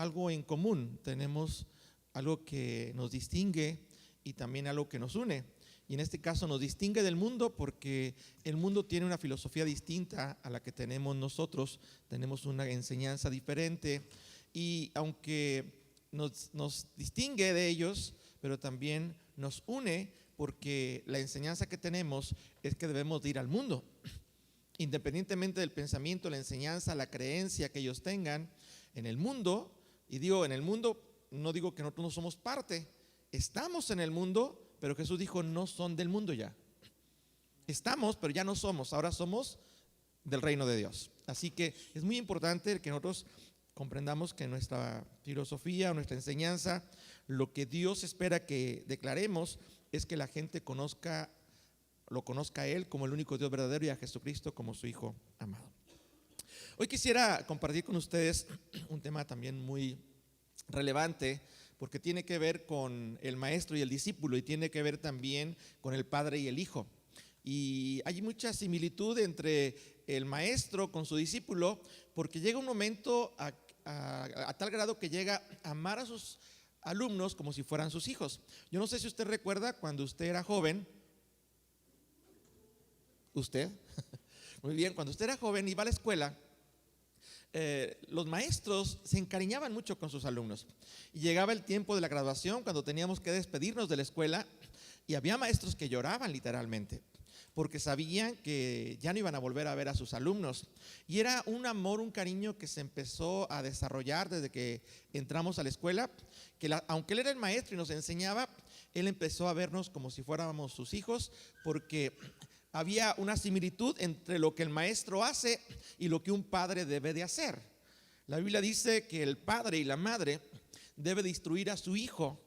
algo en común, tenemos algo que nos distingue y también algo que nos une. Y en este caso nos distingue del mundo porque el mundo tiene una filosofía distinta a la que tenemos nosotros, tenemos una enseñanza diferente y aunque nos distingue de ellos, pero también nos une porque la enseñanza que tenemos es que debemos de ir al mundo. Independientemente del pensamiento, la enseñanza, la creencia que ellos tengan en el mundo, y digo en el mundo, no digo que nosotros no somos parte, estamos en el mundo, pero Jesús dijo no son del mundo ya. Estamos, pero ya no somos, ahora somos del reino de Dios. Así que es muy importante que nosotros comprendamos que nuestra filosofía, nuestra enseñanza, lo que Dios espera que declaremos es que la gente lo conozca a Él como el único Dios verdadero y a Jesucristo como su Hijo amado. Hoy quisiera compartir con ustedes un tema también muy relevante porque tiene que ver con el maestro y el discípulo y tiene que ver también con el padre y el hijo. Y hay mucha similitud entre el maestro con su discípulo porque llega un momento a tal grado que llega a amar a sus alumnos como si fueran sus hijos. Yo no sé si usted recuerda cuando usted era joven. ¿Usted? Muy bien, cuando usted era joven iba a la escuela, los maestros se encariñaban mucho con sus alumnos y llegaba el tiempo de la graduación cuando teníamos que despedirnos de la escuela y había maestros que lloraban literalmente porque sabían que ya no iban a volver a ver a sus alumnos y era un amor, un cariño que se empezó a desarrollar desde que entramos a la escuela, que aunque él era el maestro y nos enseñaba, él empezó a vernos como si fuéramos sus hijos porque había una similitud entre lo que el maestro hace y lo que un padre debe de hacer. La Biblia dice que el padre y la madre debe de instruir a su hijo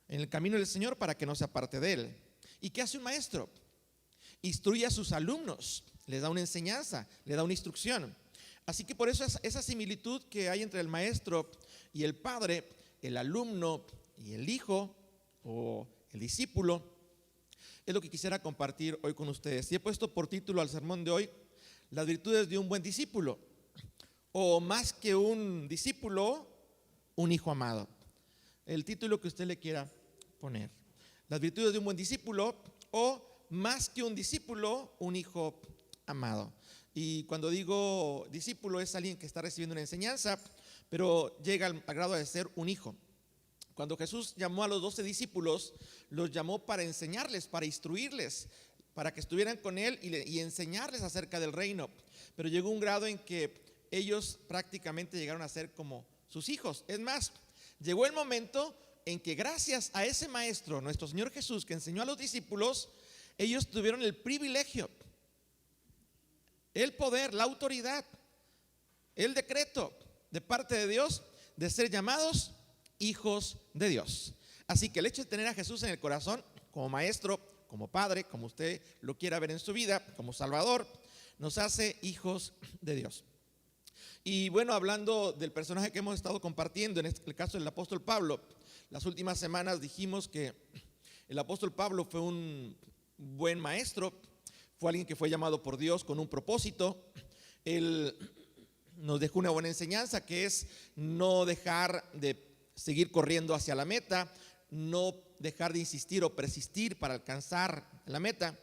en el camino del Señor para que no se aparte de él. ¿Y qué hace un maestro? Instruye a sus alumnos, les da una enseñanza, les da una instrucción. Así que por eso esa similitud que hay entre el maestro y el padre, el alumno y el hijo o el discípulo, es lo que quisiera compartir hoy con ustedes. Y he puesto por título al sermón de hoy, las virtudes de un buen discípulo, o más que un discípulo, un hijo amado. El título que usted le quiera poner. Las virtudes de un buen discípulo, o más que un discípulo, un hijo amado. Y cuando digo discípulo es alguien que está recibiendo una enseñanza, pero llega al grado de ser un hijo. Cuando Jesús llamó a los 12 discípulos, los llamó para enseñarles, para instruirles, para que estuvieran con Él y enseñarles acerca del reino. Pero llegó un grado en que ellos prácticamente llegaron a ser como sus hijos. Es más, llegó el momento en que gracias a ese maestro, nuestro Señor Jesús, que enseñó a los discípulos, ellos tuvieron el privilegio, el poder, la autoridad, el decreto de parte de Dios de ser llamados hijos de Dios. Así que el hecho de tener a Jesús en el corazón como maestro, como padre, como usted lo quiera ver en su vida, como salvador, nos hace hijos de Dios. Y bueno, hablando del personaje que hemos estado compartiendo, en el caso del apóstol Pablo, las últimas semanas dijimos que el apóstol Pablo fue un buen maestro, fue alguien que fue llamado por Dios con un propósito. Él nos dejó una buena enseñanza, que es no dejar de seguir corriendo hacia la meta, no dejar de insistir o persistir para alcanzar la meta.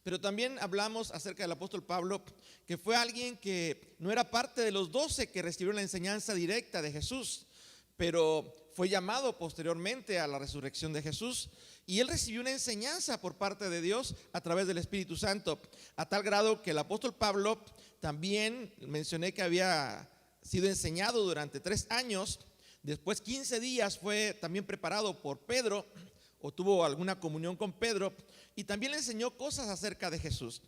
Pero también hablamos acerca del apóstol Pablo, que fue alguien que no era parte de los 12 que recibieron la enseñanza directa de Jesús, pero fue llamado posteriormente a la resurrección de Jesús y él recibió una enseñanza por parte de Dios a través del Espíritu Santo, a tal grado que el apóstol Pablo también mencioné que había sido enseñado durante 3 años. Después 15 días fue también preparado por Pedro, o tuvo alguna comunión con Pedro, y también le enseñó cosas acerca de Jesús.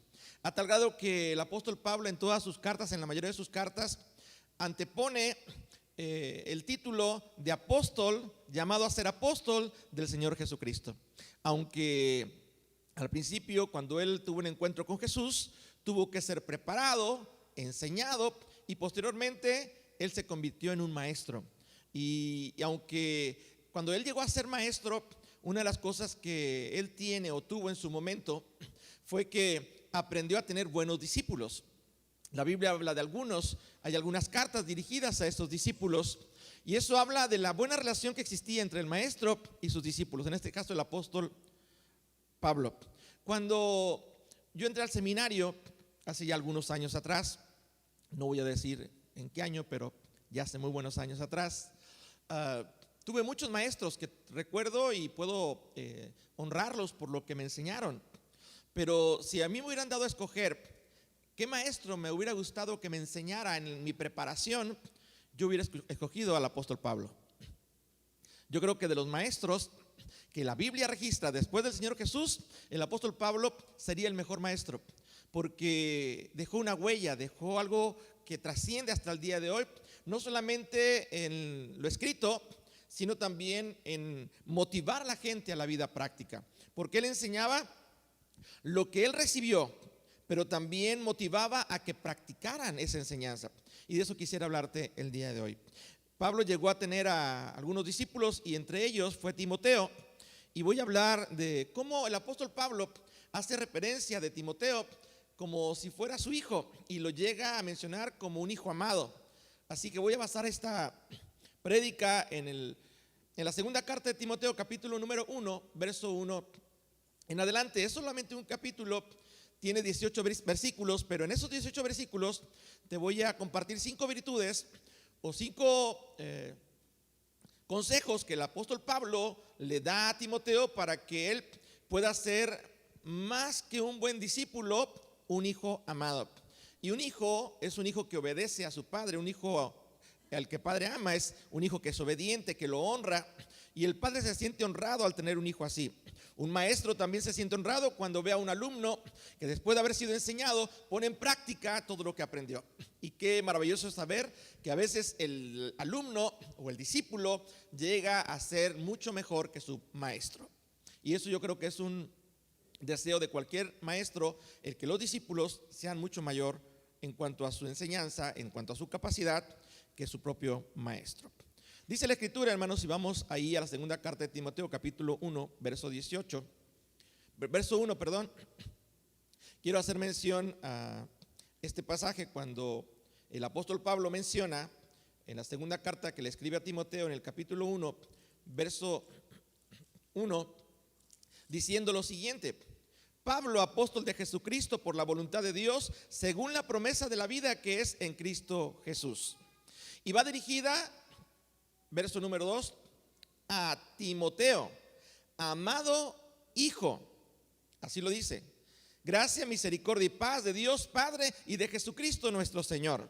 A tal grado que el apóstol Pablo en todas sus cartas, en la mayoría de sus cartas, antepone el título de apóstol, llamado a ser apóstol del Señor Jesucristo. Aunque al principio, cuando él tuvo un encuentro con Jesús, tuvo que ser preparado, enseñado, y posteriormente él se convirtió en un maestro. Y aunque cuando él llegó a ser maestro, una de las cosas que él tiene o tuvo en su momento fue que aprendió a tener buenos discípulos. La Biblia habla de algunos, hay algunas cartas dirigidas a estos discípulos Y eso habla de la buena relación que existía entre el maestro y sus discípulos, en este caso el apóstol Pablo. Cuando yo entré al seminario hace ya algunos años atrás, no voy a decir en qué año, pero ya hace muy buenos años atrás, tuve muchos maestros que recuerdo y puedo honrarlos por lo que me enseñaron. Pero si a mí me hubieran dado a escoger qué maestro me hubiera gustado que me enseñara en mi preparación, yo hubiera escogido al apóstol Pablo. Yo creo que de los maestros que la Biblia registra después del Señor Jesús, el apóstol Pablo sería el mejor maestro, porque dejó una huella, dejó algo que trasciende hasta el día de hoy, no solamente en lo escrito, sino también en motivar a la gente a la vida práctica, porque él enseñaba lo que él recibió, pero también motivaba a que practicaran esa enseñanza. Y de eso quisiera hablarte el día de hoy. Pablo llegó a tener a algunos discípulos y entre ellos fue Timoteo. Y voy a hablar de cómo el apóstol Pablo hace referencia de Timoteo como si fuera su hijo y lo llega a mencionar como un hijo amado. Así que voy a basar esta prédica en la segunda carta de Timoteo, capítulo número 1, verso 1 en adelante. Es solamente un capítulo. Tiene 18 versículos, pero en esos 18 versículos te voy a compartir 5 virtudes o 5 consejos que el apóstol Pablo le da a Timoteo para que él pueda ser más que un buen discípulo, un hijo amado. Y un hijo es un hijo que obedece a su padre, un hijo al que padre ama es un hijo que es obediente, que lo honra, y el padre se siente honrado al tener un hijo así. Un maestro también se siente honrado cuando ve a un alumno que después de haber sido enseñado pone en práctica todo lo que aprendió. Y qué maravilloso es saber que a veces el alumno o el discípulo llega a ser mucho mejor que su maestro. Y eso yo creo que es un deseo de cualquier maestro, el que los discípulos sean mucho mayor en cuanto a su enseñanza, en cuanto a su capacidad, que su propio maestro. Dice la escritura, hermanos, y vamos ahí a la segunda carta de Timoteo, capítulo 1, verso 1, quiero hacer mención a este pasaje cuando el apóstol Pablo menciona en la segunda carta que le escribe a Timoteo en el capítulo 1, verso 1, diciendo lo siguiente: Pablo, apóstol de Jesucristo por la voluntad de Dios, según la promesa de la vida que es en Cristo Jesús. Y va dirigida, verso número 2, a Timoteo, amado hijo. Así lo dice. Gracia, misericordia y paz de Dios Padre y de Jesucristo nuestro Señor.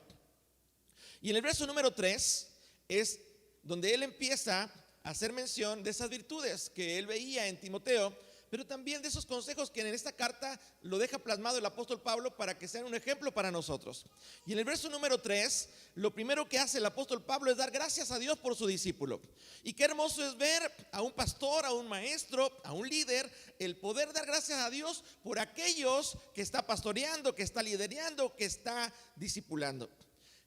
Y en el verso número 3 es donde él empieza a hacer mención de esas virtudes que él veía en Timoteo, pero también de esos consejos que en esta carta lo deja plasmado el apóstol Pablo para que sean un ejemplo para nosotros. Y en el verso número 3, lo primero que hace el apóstol Pablo es dar gracias a Dios por su discípulo. Y qué hermoso es ver a un pastor, a un maestro, a un líder, el poder dar gracias a Dios por aquellos que está pastoreando, que está liderando, que está discipulando.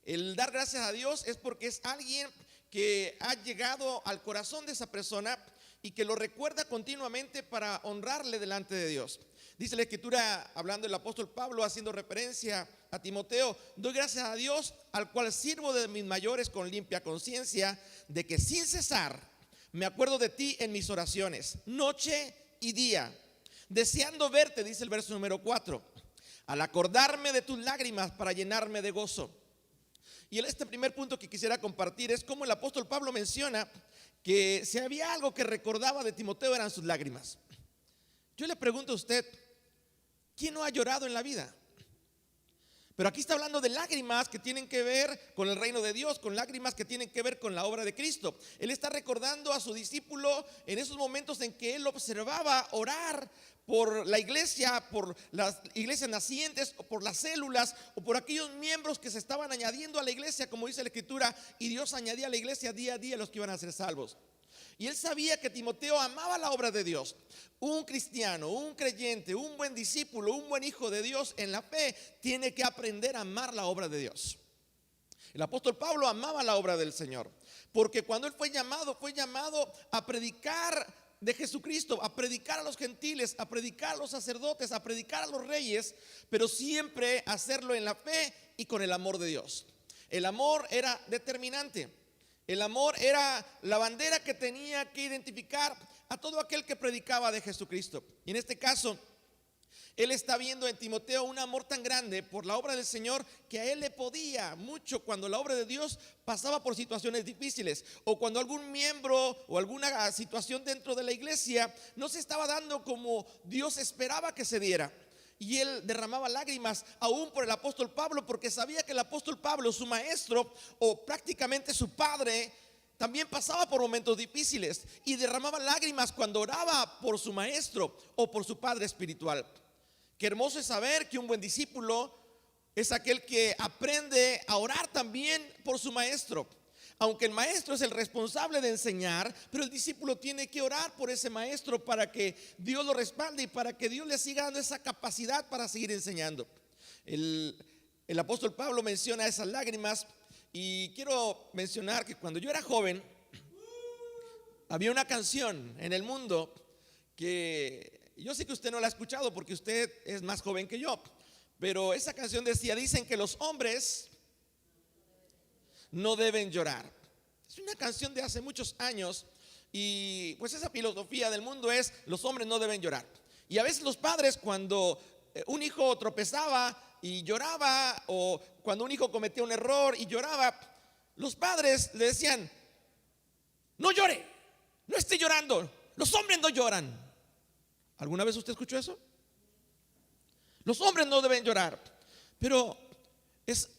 El dar gracias a Dios es porque es alguien que ha llegado al corazón de esa persona y que lo recuerda continuamente para honrarle delante de Dios. Dice la escritura, hablando el apóstol Pablo, haciendo referencia a Timoteo: doy gracias a Dios, al cual sirvo de mis mayores con limpia conciencia, de que sin cesar me acuerdo de ti en mis oraciones, noche y día, deseando verte, dice el verso número 4, al acordarme de tus lágrimas para llenarme de gozo. Y este primer punto que quisiera compartir es cómo el apóstol Pablo menciona que si había algo que recordaba de Timoteo eran sus lágrimas. Yo le pregunto a usted, ¿quién no ha llorado en la vida? Pero aquí está hablando de lágrimas que tienen que ver con el reino de Dios, con lágrimas que tienen que ver con la obra de Cristo. Él está recordando a su discípulo en esos momentos en que él observaba orar por la iglesia, por las iglesias nacientes, o por las células, o por aquellos miembros que se estaban añadiendo a la iglesia, como dice la escritura, y Dios añadía a la iglesia día a día los que iban a ser salvos. Y él sabía que Timoteo amaba la obra de Dios. Un cristiano, un creyente, un buen discípulo, un buen hijo de Dios en la fe tiene que aprender a amar la obra de Dios. El apóstol Pablo amaba la obra del Señor, porque cuando él fue llamado a predicar de Jesucristo, a predicar a los gentiles, a predicar a los sacerdotes, a predicar a los reyes, pero siempre hacerlo en la fe y con el amor de Dios. El amor era determinante. El amor era la bandera que tenía que identificar a todo aquel que predicaba de Jesucristo. Y en este caso, él está viendo en Timoteo un amor tan grande por la obra del Señor que a él le podía mucho cuando la obra de Dios pasaba por situaciones difíciles, o cuando algún miembro o alguna situación dentro de la iglesia no se estaba dando como Dios esperaba que se diera. Y él derramaba lágrimas aún por el apóstol Pablo, porque sabía que el apóstol Pablo, su maestro o prácticamente su padre, también pasaba por momentos difíciles y derramaba lágrimas cuando oraba por su maestro o por su padre espiritual. Qué hermoso es saber que un buen discípulo es aquel que aprende a orar también por su maestro. Aunque el maestro es el responsable de enseñar, pero el discípulo tiene que orar por ese maestro para que Dios lo respalde y para que Dios le siga dando esa capacidad para seguir enseñando. El apóstol Pablo menciona esas lágrimas, y quiero mencionar que cuando yo era joven había una canción en el mundo que yo sé que usted no la ha escuchado porque usted es más joven que yo, pero esa canción decía: dicen que los hombres no deben llorar. Es una canción de hace muchos años, y pues esa filosofía del mundo es: los hombres no deben llorar. Y a veces los padres, cuando un hijo tropezaba y lloraba, o cuando un hijo cometía un error y lloraba, los padres le decían: no llore, no esté llorando, los hombres no lloran. ¿Alguna vez usted escuchó eso? Los hombres no deben llorar. Pero es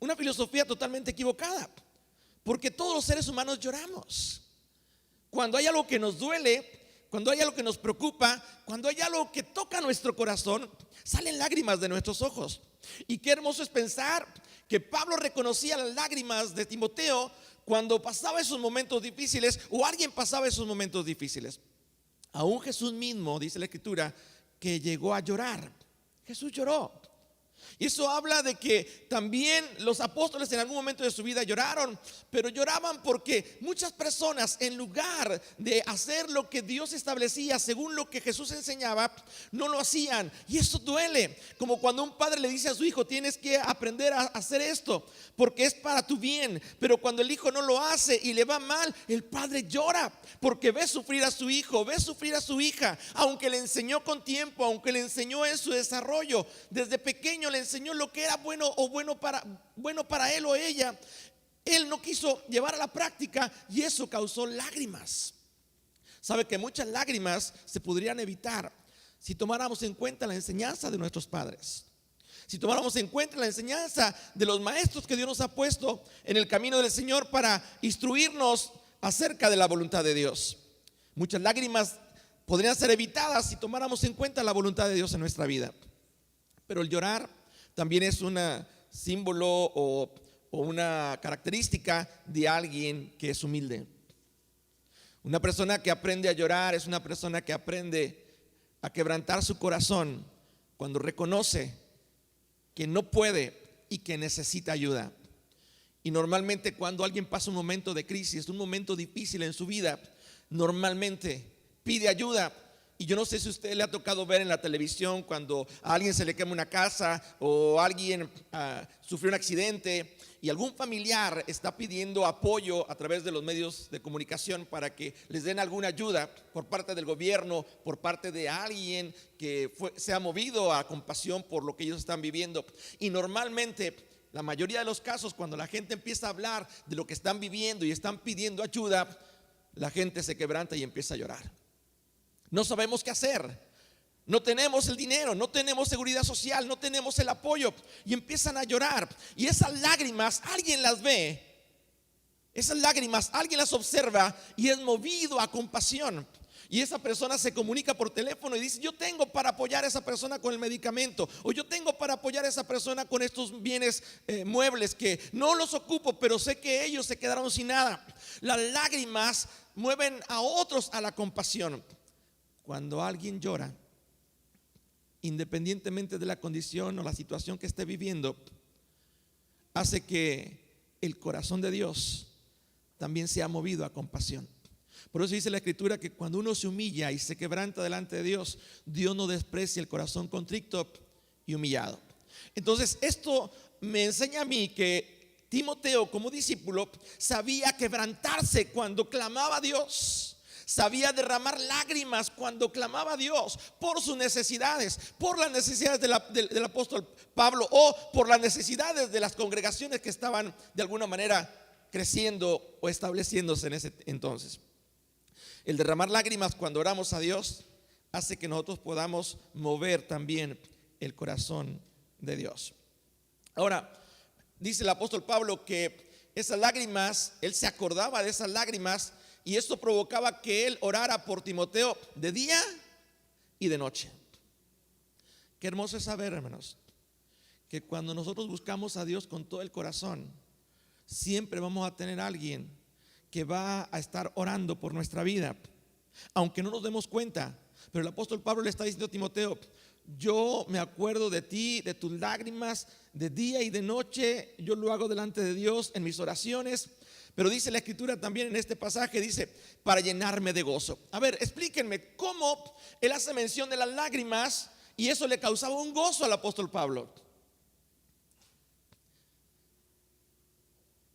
una filosofía totalmente equivocada, porque todos los seres humanos lloramos. Cuando hay algo que nos duele, cuando hay algo que nos preocupa, cuando hay algo que toca nuestro corazón, salen lágrimas de nuestros ojos. Y qué hermoso es pensar que Pablo reconocía las lágrimas de Timoteo cuando pasaba esos momentos difíciles, o alguien pasaba esos momentos difíciles. Aún Jesús mismo, dice la Escritura, que llegó a llorar. Jesús lloró. Y eso habla de que también los apóstoles en algún momento de su vida lloraron, pero lloraban porque muchas personas, en lugar de hacer lo que Dios establecía según lo que Jesús enseñaba, no lo hacían. Y eso duele, como cuando un padre le dice a su hijo: tienes que aprender a hacer esto porque es para tu bien. Pero cuando el hijo no lo hace y le va mal, el padre llora porque ve sufrir a su hijo, ve sufrir a su hija, aunque le enseñó con tiempo, aunque le enseñó en su desarrollo. Desde pequeño le enseñó lo que era bueno o bueno para él o ella. Él no quiso llevar a la práctica y eso causó lágrimas. Sabe que muchas lágrimas se podrían evitar si tomáramos en cuenta la enseñanza de nuestros padres, si tomáramos en cuenta la enseñanza de los maestros que Dios nos ha puesto en el camino del Señor para instruirnos acerca de la voluntad de Dios. Muchas lágrimas podrían ser evitadas si tomáramos en cuenta la voluntad de Dios en nuestra vida. Pero el llorar también es un símbolo o una característica de alguien que es humilde. Una persona que aprende a llorar es una persona que aprende a quebrantar su corazón cuando reconoce que no puede y que necesita ayuda. Y normalmente cuando alguien pasa un momento de crisis, un momento difícil en su vida, normalmente pide ayuda. Y yo no sé si a usted le ha tocado ver en la televisión cuando a alguien se le quema una casa, o alguien sufrió un accidente y algún familiar está pidiendo apoyo a través de los medios de comunicación para que les den alguna ayuda por parte del gobierno, por parte de alguien que se ha movido a compasión por lo que ellos están viviendo. Y normalmente, la mayoría de los casos, cuando la gente empieza a hablar de lo que están viviendo y están pidiendo ayuda, la gente se quebranta y empieza a llorar. No sabemos qué hacer, no tenemos el dinero, no tenemos seguridad social, no tenemos el apoyo, y empiezan a llorar. Y esas lágrimas alguien las ve, esas lágrimas alguien las observa y es movido a compasión. Y esa persona se comunica por teléfono y dice: yo tengo para apoyar a esa persona con el medicamento, o yo tengo para apoyar a esa persona con estos bienes muebles que no los ocupo, pero sé que ellos se quedaron sin nada. Las lágrimas mueven a otros a la compasión. Cuando alguien llora, independientemente de la condición o la situación que esté viviendo, hace que el corazón de Dios también sea movido a compasión. Por eso dice la Escritura que cuando uno se humilla y se quebranta delante de Dios, Dios no desprecia el corazón contrito y humillado. Entonces esto me enseña a mí que Timoteo, como discípulo, sabía quebrantarse cuando clamaba a Dios. Sabía derramar lágrimas cuando clamaba a Dios por sus necesidades, por las necesidades del apóstol Pablo o por las necesidades de las congregaciones que estaban de alguna manera creciendo o estableciéndose en ese entonces. El derramar lágrimas cuando oramos a Dios hace que nosotros podamos mover también el corazón de Dios. Ahora, dice el apóstol Pablo que esas lágrimas, él se acordaba de esas lágrimas y esto provocaba que él orara por Timoteo de día y de noche. Qué hermoso es saber, hermanos, que cuando nosotros buscamos a Dios con todo el corazón, siempre vamos a tener a alguien que va a estar orando por nuestra vida, aunque no nos demos cuenta. Pero el apóstol Pablo le está diciendo a Timoteo: yo me acuerdo de ti, de tus lágrimas, de día y de noche. Yo lo hago delante de Dios en mis oraciones. Pero dice la escritura también en este pasaje, dice, para llenarme de gozo. A ver, explíquenme cómo él hace mención de las lágrimas y eso le causaba un gozo al apóstol Pablo.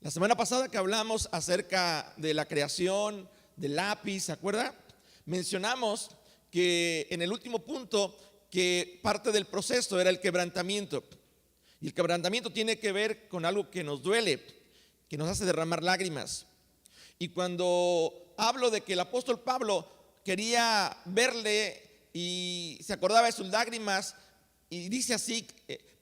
La semana pasada que hablamos acerca de la creación del lápiz, ¿se acuerda? Mencionamos que en el último punto que parte del proceso era el quebrantamiento. Y el quebrantamiento tiene que ver con algo que nos duele, que nos hace derramar lágrimas. Y cuando hablo de que el apóstol Pablo quería verle y se acordaba de sus lágrimas y dice así,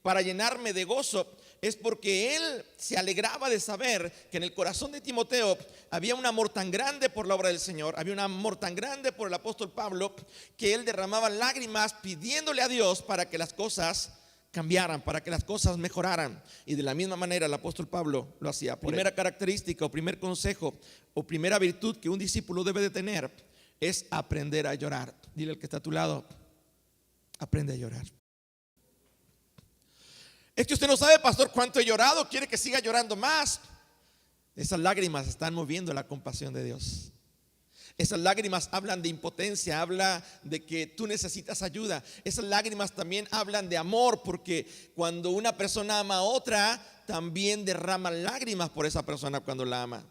para llenarme de gozo, es porque él se alegraba de saber que en el corazón de Timoteo había un amor tan grande por la obra del Señor, había un amor tan grande por el apóstol Pablo, que él derramaba lágrimas pidiéndole a Dios para que las cosas cambiaran, para que las cosas mejoraran. Y de la misma manera el apóstol Pablo lo hacía. Primera característica o primer consejo o primera virtud que un discípulo debe de tener es aprender a llorar. Dile al que está a tu lado: aprende a llorar. Es que usted no sabe, pastor, cuánto he llorado, quiere que siga llorando más. Esas lágrimas están moviendo la compasión de Dios. Esas lágrimas hablan de impotencia, habla de que tú necesitas ayuda. Esas lágrimas también hablan de amor, porque cuando una persona ama a otra, también derrama lágrimas por esa persona cuando la ama.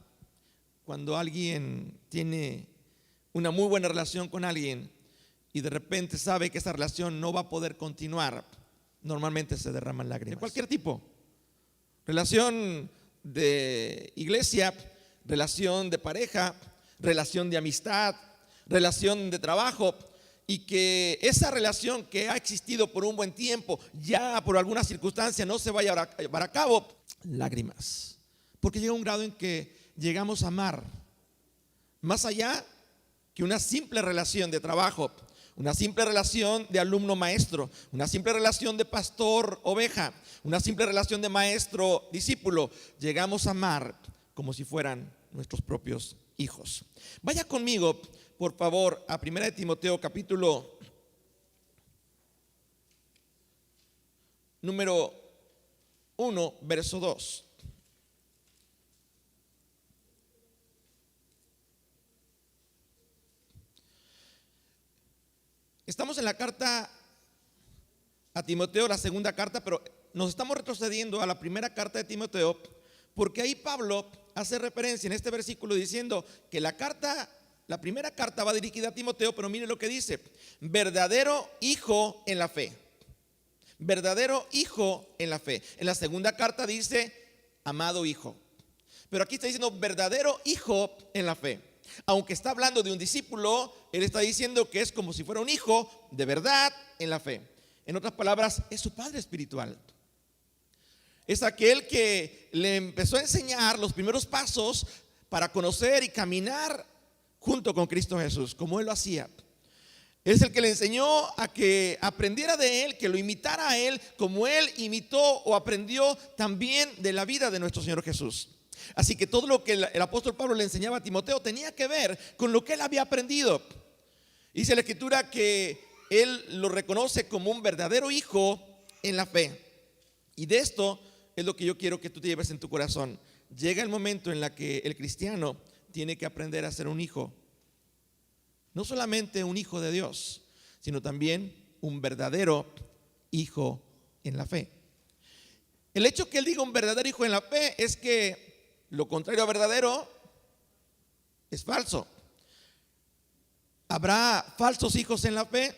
Cuando alguien tiene una muy buena relación con alguien y de repente sabe que esa relación no va a poder continuar, normalmente se derraman lágrimas. De cualquier tipo. Relación de iglesia, relación de pareja, relación de amistad, relación de trabajo, y que esa relación que ha existido por un buen tiempo, ya por alguna circunstancia no se vaya a llevar a cabo, lágrimas. Porque llega un grado en que llegamos a amar más allá que una simple relación de trabajo, una simple relación de alumno-maestro, una simple relación de pastor-oveja, una simple relación de maestro-discípulo. Llegamos a amar como si fueran nuestros propios hijos. Vaya conmigo, por favor, a 1 Timoteo capítulo número 1, verso 2. Estamos en la carta a Timoteo, la segunda carta, pero nos estamos retrocediendo a la primera carta de Timoteo, porque ahí Pablo hace referencia en este versículo diciendo que la primera carta va dirigida a Timoteo, pero mire lo que dice: verdadero hijo en la fe. Verdadero hijo en la fe. En la segunda carta dice amado hijo, pero aquí está diciendo verdadero hijo en la fe. Aunque está hablando de un discípulo, él está diciendo que es como si fuera un hijo de verdad en la fe. En otras palabras, es su padre espiritual. Es aquel que le empezó a enseñar los primeros pasos para conocer y caminar junto con Cristo Jesús, como él lo hacía. Es el que le enseñó a que aprendiera de él, que lo imitara a él, como él imitó o aprendió también de la vida de nuestro Señor Jesús. Así que todo lo que el apóstol Pablo le enseñaba a Timoteo tenía que ver con lo que él había aprendido. Dice la escritura que él lo reconoce como un verdadero hijo en la fe. Y de esto es lo que yo quiero que tú te lleves en tu corazón. Llega el momento en el que el cristiano tiene que aprender a ser un hijo. No solamente un hijo de Dios, sino también un verdadero hijo en la fe. El hecho que él diga un verdadero hijo en la fe es que lo contrario a verdadero es falso. Habrá falsos hijos en la fe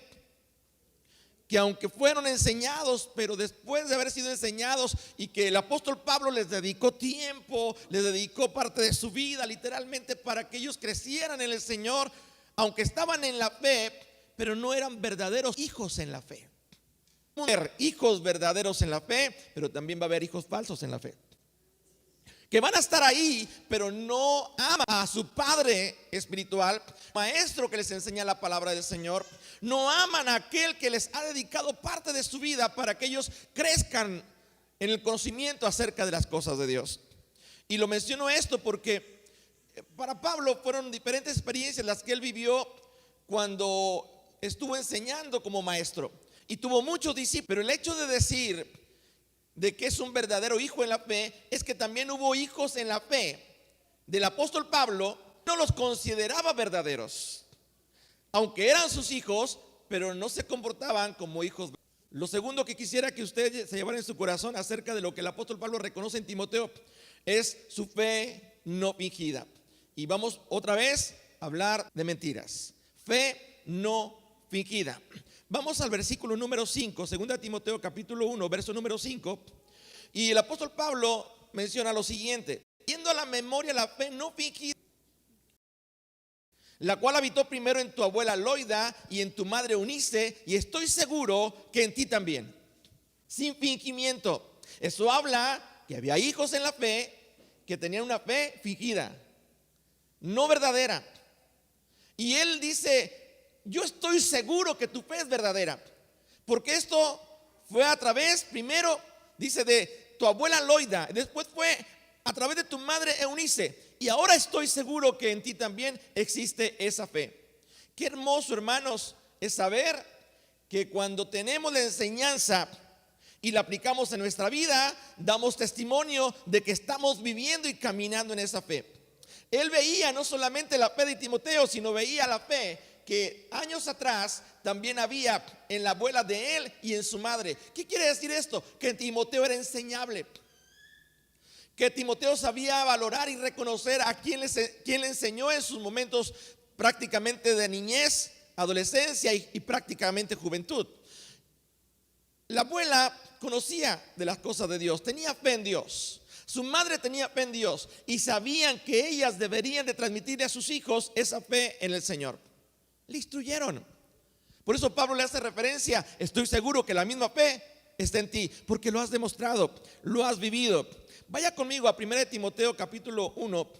que aunque fueron enseñados, pero después de haber sido enseñados y que el apóstol Pablo les dedicó tiempo, les dedicó parte de su vida literalmente para que ellos crecieran en el Señor, aunque estaban en la fe, pero no eran verdaderos hijos en la fe. Va a haber hijos verdaderos en la fe, pero también va a haber hijos falsos en la fe, que van a estar ahí, pero no aman a su padre espiritual, maestro que les enseña la palabra del Señor. No aman a aquel que les ha dedicado parte de su vida para que ellos crezcan en el conocimiento acerca de las cosas de Dios. Y lo menciono esto porque para Pablo fueron diferentes experiencias las que él vivió cuando estuvo enseñando como maestro. Y tuvo muchos discípulos, pero el hecho de decir de que es un verdadero hijo en la fe es que también hubo hijos en la fe del apóstol Pablo, no los consideraba verdaderos, aunque eran sus hijos, pero no se comportaban como hijos. Lo segundo que quisiera que usted se llevara en su corazón acerca de lo que el apóstol Pablo reconoce en Timoteo es su fe no fingida. Y vamos otra vez a hablar de mentiras. Fe no fingida. Vamos al versículo número 5, 2 Timoteo capítulo 1, verso número 5. Y el apóstol Pablo menciona lo siguiente: trayendo a la memoria la fe no fingida, la cual habitó primero en tu abuela Loida y en tu madre Eunice, y estoy seguro que en ti también. Sin fingimiento. Eso habla que había hijos en la fe que tenían una fe fingida, no verdadera. Y él dice: yo estoy seguro que tu fe es verdadera, porque esto fue a través, primero dice, de tu abuela Loida, después fue a través de tu madre Eunice, y ahora estoy seguro que en ti también existe esa fe. Qué hermoso, hermanos, es saber que cuando tenemos la enseñanza y la aplicamos en nuestra vida, damos testimonio de que estamos viviendo y caminando en esa fe. Él veía no solamente la fe de Timoteo, sino veía la fe que años atrás también había en la abuela de él y en su madre. ¿Qué quiere decir esto? Que Timoteo era enseñable, que Timoteo sabía valorar y reconocer a quien le enseñó en sus momentos prácticamente de niñez, adolescencia y prácticamente juventud. La abuela conocía de las cosas de Dios, tenía fe en Dios. Su madre tenía fe en Dios y sabían que ellas deberían de transmitirle a sus hijos esa fe en el Señor. Le instruyeron. Por eso Pablo le hace referencia: estoy seguro que la misma fe está en ti, porque lo has demostrado, lo has vivido. Vaya conmigo a 1 Timoteo capítulo 1,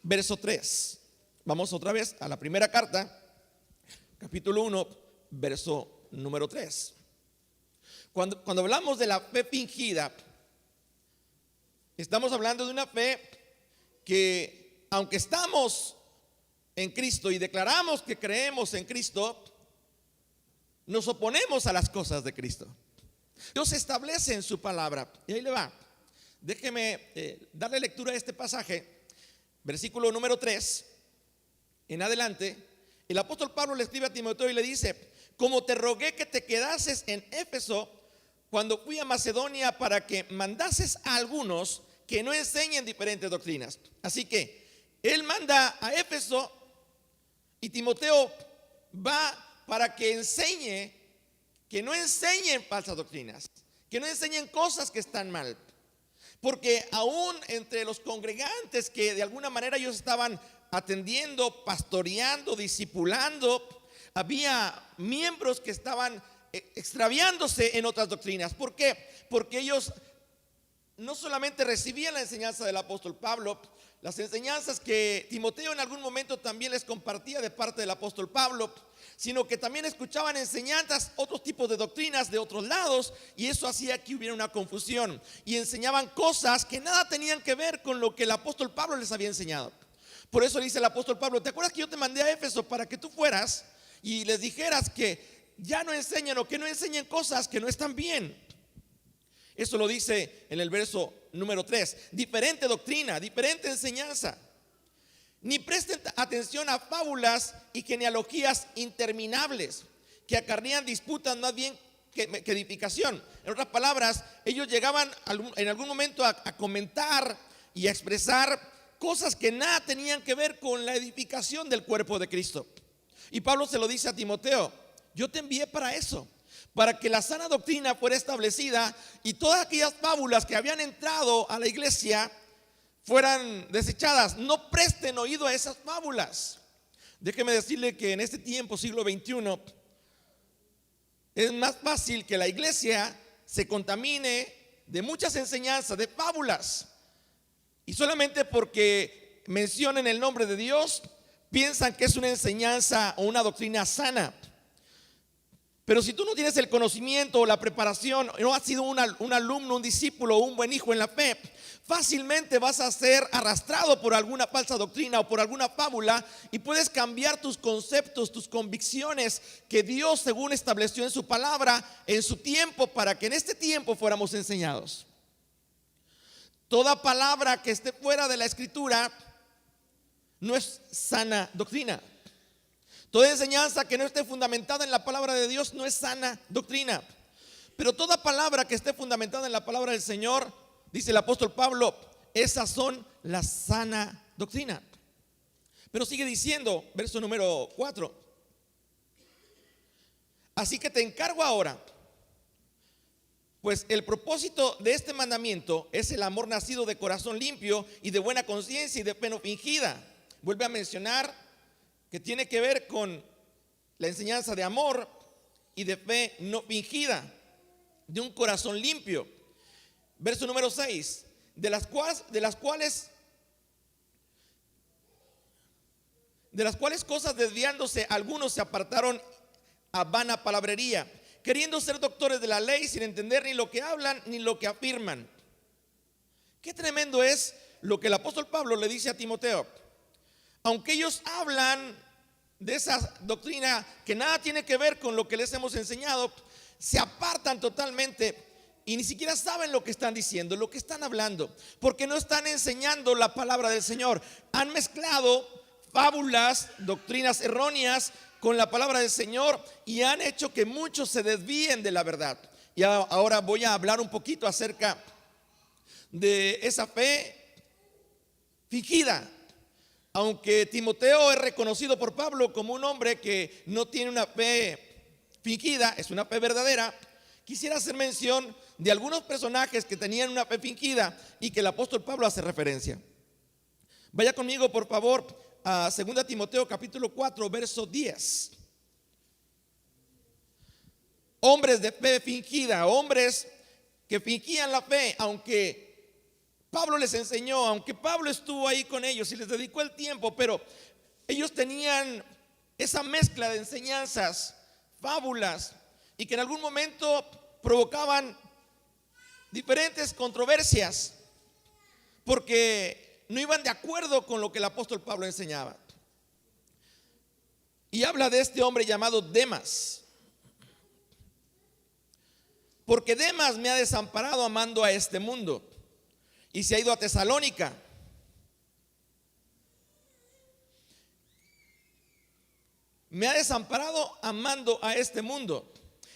verso 3. Vamos otra vez a la primera carta, capítulo 1, verso número 3. Cuando hablamos de la fe fingida, estamos hablando de una fe que, aunque estamos en Cristo y declaramos que creemos en Cristo, nos oponemos a las cosas de Cristo. Dios establece en su palabra, y ahí le va. Déjeme darle lectura a este pasaje, versículo número 3 en adelante. El apóstol Pablo le escribe a Timoteo y le dice: como te rogué que te quedases en Éfeso cuando fui a Macedonia, para que mandases a algunos que no enseñen diferentes doctrinas. Así que él manda a Éfeso y Timoteo va para que enseñe, que no enseñen falsas doctrinas, que no enseñen cosas que están mal. Porque aún entre los congregantes que de alguna manera ellos estaban atendiendo, pastoreando, discipulando, había miembros que estaban extraviándose en otras doctrinas. ¿Por qué? Porque ellos no solamente recibían la enseñanza del apóstol Pablo, las enseñanzas que Timoteo en algún momento también les compartía de parte del apóstol Pablo, sino que también escuchaban enseñanzas, otros tipos de doctrinas de otros lados, y eso hacía que hubiera una confusión, y enseñaban cosas que nada tenían que ver con lo que el apóstol Pablo les había enseñado. Por eso le dice el apóstol Pablo: ¿te acuerdas que yo te mandé a Éfeso para que tú fueras y les dijeras que ya no enseñen, o que no enseñen cosas que no están bien? Eso lo dice en el verso número 3. Diferente doctrina, diferente enseñanza. Ni presten atención a fábulas y genealogías interminables que acarrean disputas, más bien que edificación. En otras palabras, ellos llegaban en algún momento a comentar y a expresar cosas que nada tenían que ver con la edificación del cuerpo de Cristo. Y Pablo se lo dice a Timoteo: yo te envié para eso, para que la sana doctrina fuera establecida y todas aquellas fábulas que habían entrado a la iglesia fueran desechadas. No presten oído a esas fábulas. Déjeme decirle que en este tiempo, siglo XXI, es más fácil que la iglesia se contamine de muchas enseñanzas, de fábulas, y solamente porque mencionen el nombre de Dios piensan que es una enseñanza o una doctrina sana. Pero si tú no tienes el conocimiento o la preparación, no has sido un alumno, un discípulo o un buen hijo en la fe, fácilmente vas a ser arrastrado por alguna falsa doctrina o por alguna fábula, y puedes cambiar tus conceptos, tus convicciones que Dios según estableció en su palabra, en su tiempo, para que en este tiempo fuéramos enseñados. Toda palabra que esté fuera de la escritura no es sana doctrina. Toda enseñanza que no esté fundamentada en la palabra de Dios no es sana doctrina. Pero toda palabra que esté fundamentada en la palabra del Señor, dice el apóstol Pablo, esas son la sana doctrina. Pero sigue diciendo, verso número 4: así que te encargo ahora, pues el propósito de este mandamiento es el amor nacido de corazón limpio y de buena conciencia y de fe no fingida. Vuelve a mencionar que tiene que ver con la enseñanza de amor y de fe no fingida, de un corazón limpio. Verso número 6: de las cuales cosas desviándose algunos se apartaron a vana palabrería, queriendo ser doctores de la ley sin entender ni lo que hablan ni lo que afirman. Qué tremendo es lo que el apóstol Pablo le dice a Timoteo. Aunque ellos hablan de esa doctrina que nada tiene que ver con lo que les hemos enseñado, se apartan totalmente y ni siquiera saben lo que están diciendo, lo que están hablando, porque no están enseñando la palabra del Señor. Han mezclado fábulas, doctrinas erróneas con la palabra del Señor y han hecho que muchos se desvíen de la verdad. Y ahora voy a hablar un poquito acerca de esa fe fingida. Aunque Timoteo es reconocido por Pablo como un hombre que no tiene una fe fingida, es una fe verdadera, quisiera hacer mención de algunos personajes que tenían una fe fingida y que el apóstol Pablo hace referencia. Vaya conmigo, por favor, a 2 Timoteo capítulo 4, verso 10. Hombres de fe fingida, hombres que fingían la fe, aunque Pablo les enseñó, aunque Pablo estuvo ahí con ellos y les dedicó el tiempo, pero ellos tenían esa mezcla de enseñanzas, fábulas, y que en algún momento provocaban diferentes controversias, porque no iban de acuerdo con lo que el apóstol Pablo enseñaba. Y habla de este hombre llamado Demas. Porque Demas me ha desamparado amando a este mundo y se ha ido a Tesalónica. Me ha desamparado amando a este mundo.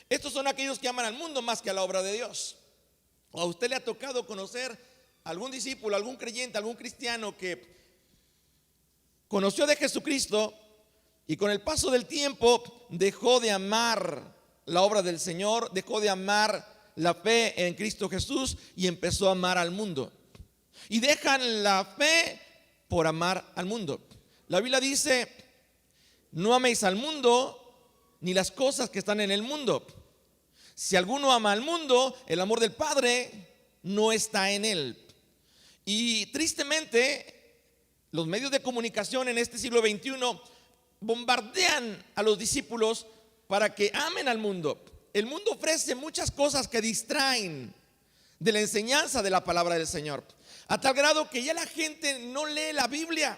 Estos son aquellos que aman al mundo más que a la obra de Dios. ¿O a usted le ha tocado conocer algún discípulo, algún creyente, algún cristiano que conoció de Jesucristo y con el paso del tiempo dejó de amar la obra del Señor, dejó de amar la fe en Cristo Jesús y empezó a amar al mundo? Y dejan la fe por amar al mundo. La Biblia dice: no améis al mundo ni las cosas que están en el mundo. Si alguno ama al mundo, el amor del Padre no está en él. Y tristemente, los medios de comunicación en este siglo XXI bombardean a los discípulos para que amen al mundo. El mundo ofrece muchas cosas que distraen de la enseñanza de la palabra del Señor, a tal grado que ya la gente no lee la Biblia.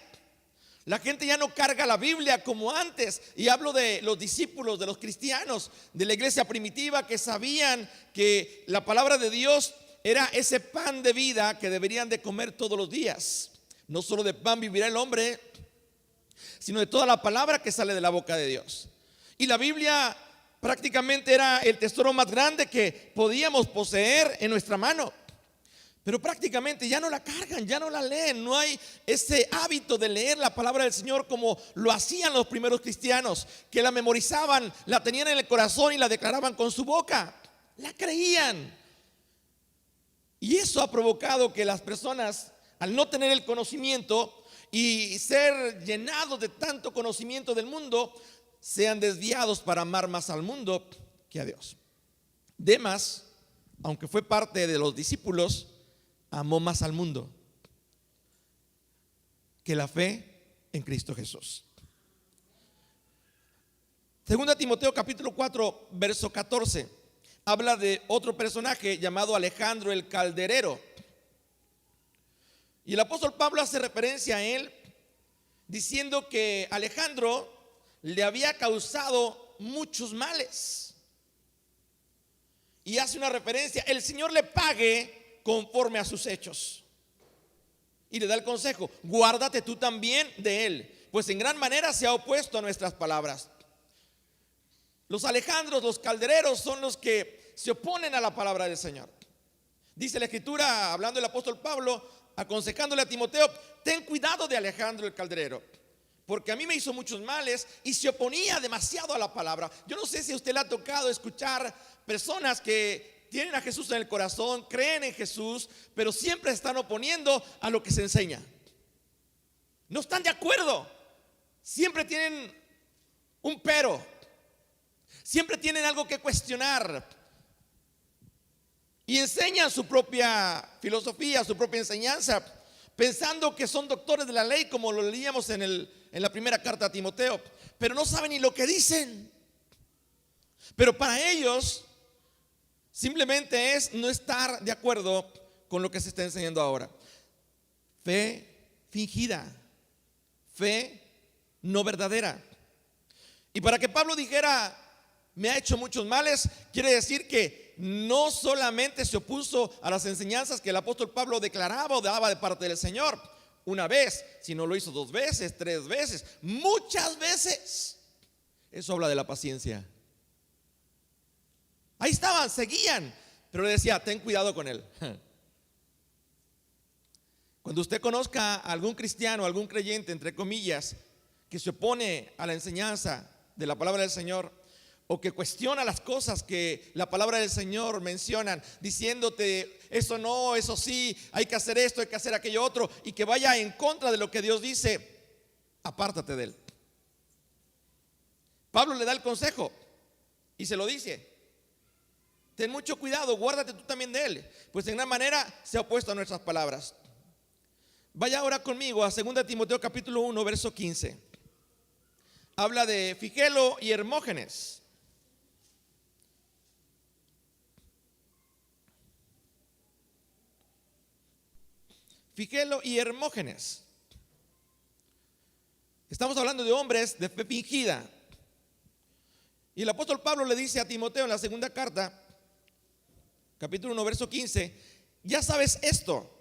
La gente ya no carga la Biblia como antes. Y hablo de los discípulos, de los cristianos de la iglesia primitiva, que sabían que la palabra de Dios era ese pan de vida que deberían de comer todos los días. No solo de pan vivirá el hombre, sino de toda la palabra que sale de la boca de Dios. Y la Biblia prácticamente era el tesoro más grande que podíamos poseer en nuestra mano. Pero prácticamente ya no la cargan, ya no la leen. No hay ese hábito de leer la palabra del Señor como lo hacían los primeros cristianos, que la memorizaban, la tenían en el corazón y la declaraban con su boca. La creían. Y eso ha provocado que las personas, al no tener el conocimiento y ser llenados de tanto conocimiento del mundo, sean desviados para amar más al mundo que a Dios. Demas, aunque fue parte de los discípulos, amó más al mundo que la fe en Cristo Jesús. Segunda Timoteo capítulo 4 verso 14 habla de otro personaje llamado Alejandro el Calderero. Y el apóstol Pablo hace referencia a él diciendo que Alejandro le había causado muchos males. Y hace una referencia: el Señor le pague conforme a sus hechos. Y le da el consejo: guárdate tú también de él, pues en gran manera se ha opuesto a nuestras palabras. Los Alejandros, los caldereros, son los que se oponen a la palabra del Señor. Dice la Escritura, hablando el apóstol Pablo, aconsejándole a Timoteo: ten cuidado de Alejandro el calderero, porque a mí me hizo muchos males y se oponía demasiado a la palabra. Yo no sé si a usted le ha tocado escuchar personas que tienen a Jesús en el corazón, creen en Jesús, pero siempre están oponiendo a lo que se enseña. No están de acuerdo, siempre tienen un pero, siempre tienen algo que cuestionar y enseñan su propia filosofía, su propia enseñanza, pensando que son doctores de la ley, como lo leíamos en la primera carta a Timoteo, pero no saben ni lo que dicen. Pero para ellos simplemente es no estar de acuerdo con lo que se está enseñando ahora. Fe fingida, fe no verdadera. Y para que Pablo dijera: me ha hecho muchos males, quiere decir que no solamente se opuso a las enseñanzas que el apóstol Pablo declaraba o daba de parte del Señor una vez, sino lo hizo 2 veces, 3 veces, muchas veces. Eso habla de la paciencia. Ahí estaban, seguían, pero le decía: ten cuidado con él. Cuando usted conozca a algún cristiano, algún creyente, entre comillas, que se opone a la enseñanza de la palabra del Señor, o que cuestiona las cosas que la palabra del Señor mencionan, diciéndote: eso no, eso sí, hay que hacer esto, hay que hacer aquello otro, y que vaya en contra de lo que Dios dice, apártate de él. Pablo le da el consejo y se lo dice: ten mucho cuidado, guárdate tú también de él, pues en gran manera se ha opuesto a nuestras palabras. Vaya ahora conmigo a 2 Timoteo capítulo 1 verso 15. Habla de Figelo y Hermógenes. Figelo y Hermógenes. Estamos hablando de hombres de fe fingida. Y el apóstol Pablo le dice a Timoteo en la segunda carta, capítulo 1, verso 15: ya sabes esto.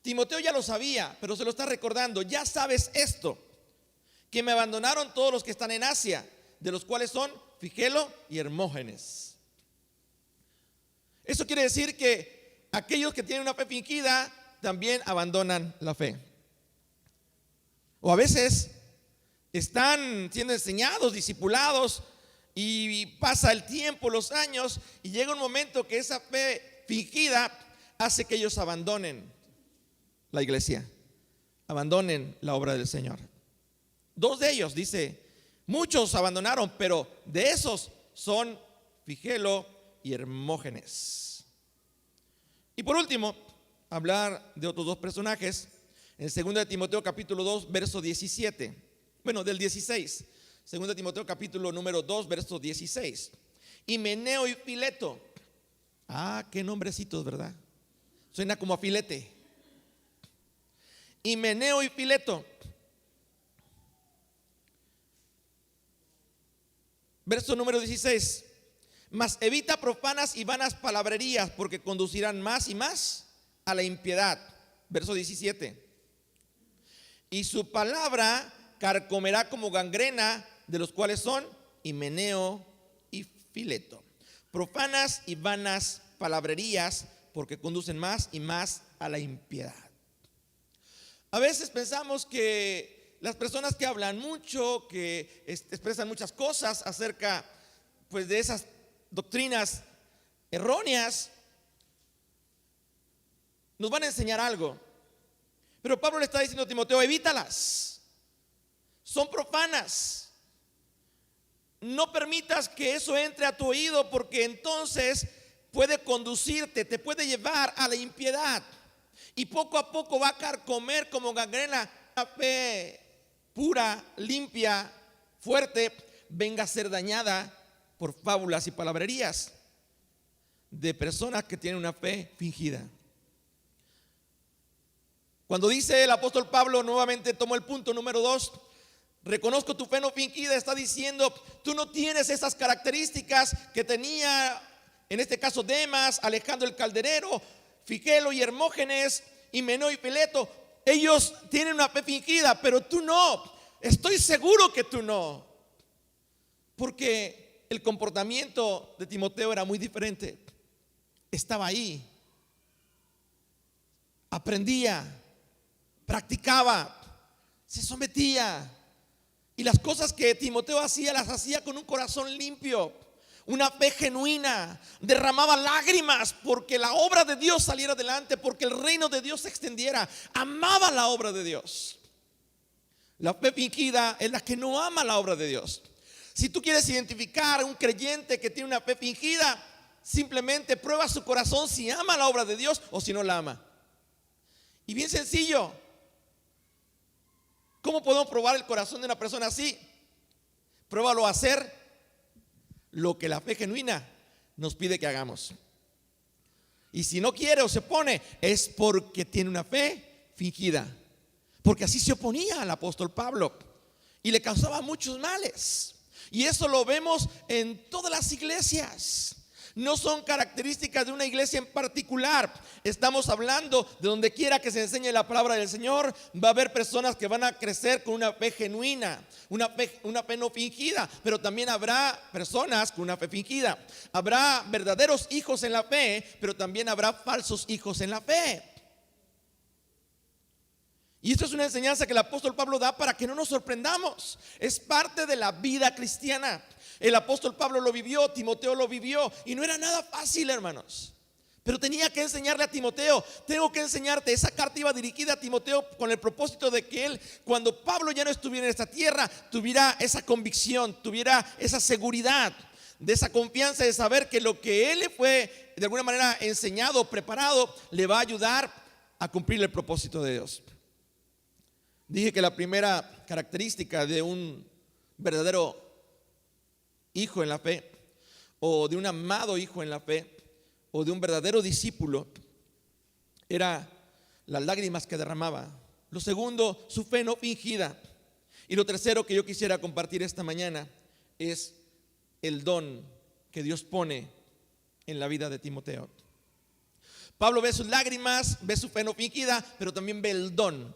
Timoteo ya lo sabía, pero se lo está recordando. Ya sabes esto, que me abandonaron todos los que están en Asia, de los cuales son Figelo y Hermógenes. Eso quiere decir que aquellos que tienen una fe fingida también abandonan la fe. O a veces están siendo enseñados, discipulados, y pasa el tiempo, los años, y llega un momento que esa fe fingida hace que ellos abandonen la iglesia, abandonen la obra del Señor. 2 de ellos, dice, muchos abandonaron, pero de esos son Figelo y Hermógenes. Y por último, hablar de otros 2 personajes en 2 Timoteo capítulo 2 verso 17, bueno, del 16. 2 Timoteo capítulo número 2 verso 16. Himeneo y Fileto. Ah, qué nombrecitos, ¿verdad? Suena como a filete. Himeneo y Fileto. Verso número 16. Mas evita profanas y vanas palabrerías, porque conducirán más y más a la impiedad. Verso 17. Y su palabra carcomerá como gangrena, de los cuales son Himeneo Fileto. Profanas y vanas palabrerías, porque conducen más y más a la impiedad. A veces pensamos que las personas que hablan mucho, que expresan muchas cosas acerca pues de esas doctrinas erróneas, nos van a enseñar algo. Pero Pablo le está diciendo a Timoteo: evítalas, son profanas. No permitas que eso entre a tu oído, porque entonces puede conducirte, te puede llevar a la impiedad. Y poco a poco va a carcomer como gangrena la fe pura, limpia, fuerte, venga a ser dañada por fábulas y palabrerías de personas que tienen una fe fingida. Cuando dice el apóstol Pablo, nuevamente tomó el punto número 2, reconozco tu fe no fingida, está diciendo: tú no tienes esas características que tenía, en este caso, Demas, Alejandro el Calderero, Figelo y Hermógenes, Himeneo y Fileto. Ellos tienen una fe fingida, pero tú no. Estoy seguro que tú no, porque el comportamiento de Timoteo era muy diferente. Estaba ahí, aprendía, practicaba, se sometía, y las cosas que Timoteo hacía, las hacía con un corazón limpio, una fe genuina. Derramaba lágrimas porque la obra de Dios saliera adelante, porque el reino de Dios se extendiera. Amaba la obra de Dios. La fe fingida es la que no ama la obra de Dios. Si tú quieres identificar a un creyente que tiene una fe fingida, simplemente prueba su corazón si ama la obra de Dios o si no la ama. Y bien sencillo, ¿cómo podemos probar el corazón de una persona así? Pruébalo a hacer lo que la fe genuina nos pide que hagamos. Y si no quiere o se opone, es porque tiene una fe fingida. Porque así se oponía al apóstol Pablo y le causaba muchos males. Y eso lo vemos en todas las iglesias. No son características de una iglesia en particular. Estamos hablando de donde quiera que se enseñe la palabra del Señor. Va a haber personas que van a crecer con una fe genuina, una fe no fingida. Pero también habrá personas con una fe fingida. Habrá verdaderos hijos en la fe, pero también habrá falsos hijos en la fe. Y esto es una enseñanza que el apóstol Pablo da para que no nos sorprendamos. Es parte de la vida cristiana. El apóstol Pablo lo vivió, Timoteo lo vivió, y no era nada fácil, hermanos. Pero tenía que enseñarle a Timoteo. Tengo que enseñarte. Esa carta iba dirigida a Timoteo con el propósito de que él, cuando Pablo ya no estuviera en esta tierra, tuviera esa convicción, tuviera esa seguridad, de esa confianza de saber que lo que él le fue de alguna manera enseñado, preparado, le va a ayudar a cumplir el propósito de Dios. Dije que la primera característica de un verdadero hijo en la fe, o de un amado hijo en la fe, o de un verdadero discípulo, era las lágrimas que derramaba. Lo segundo, su fe no fingida. Y lo tercero que yo quisiera compartir esta mañana es el don que Dios pone en la vida de Timoteo. Pablo ve sus lágrimas, ve su fe no fingida, pero también ve el don.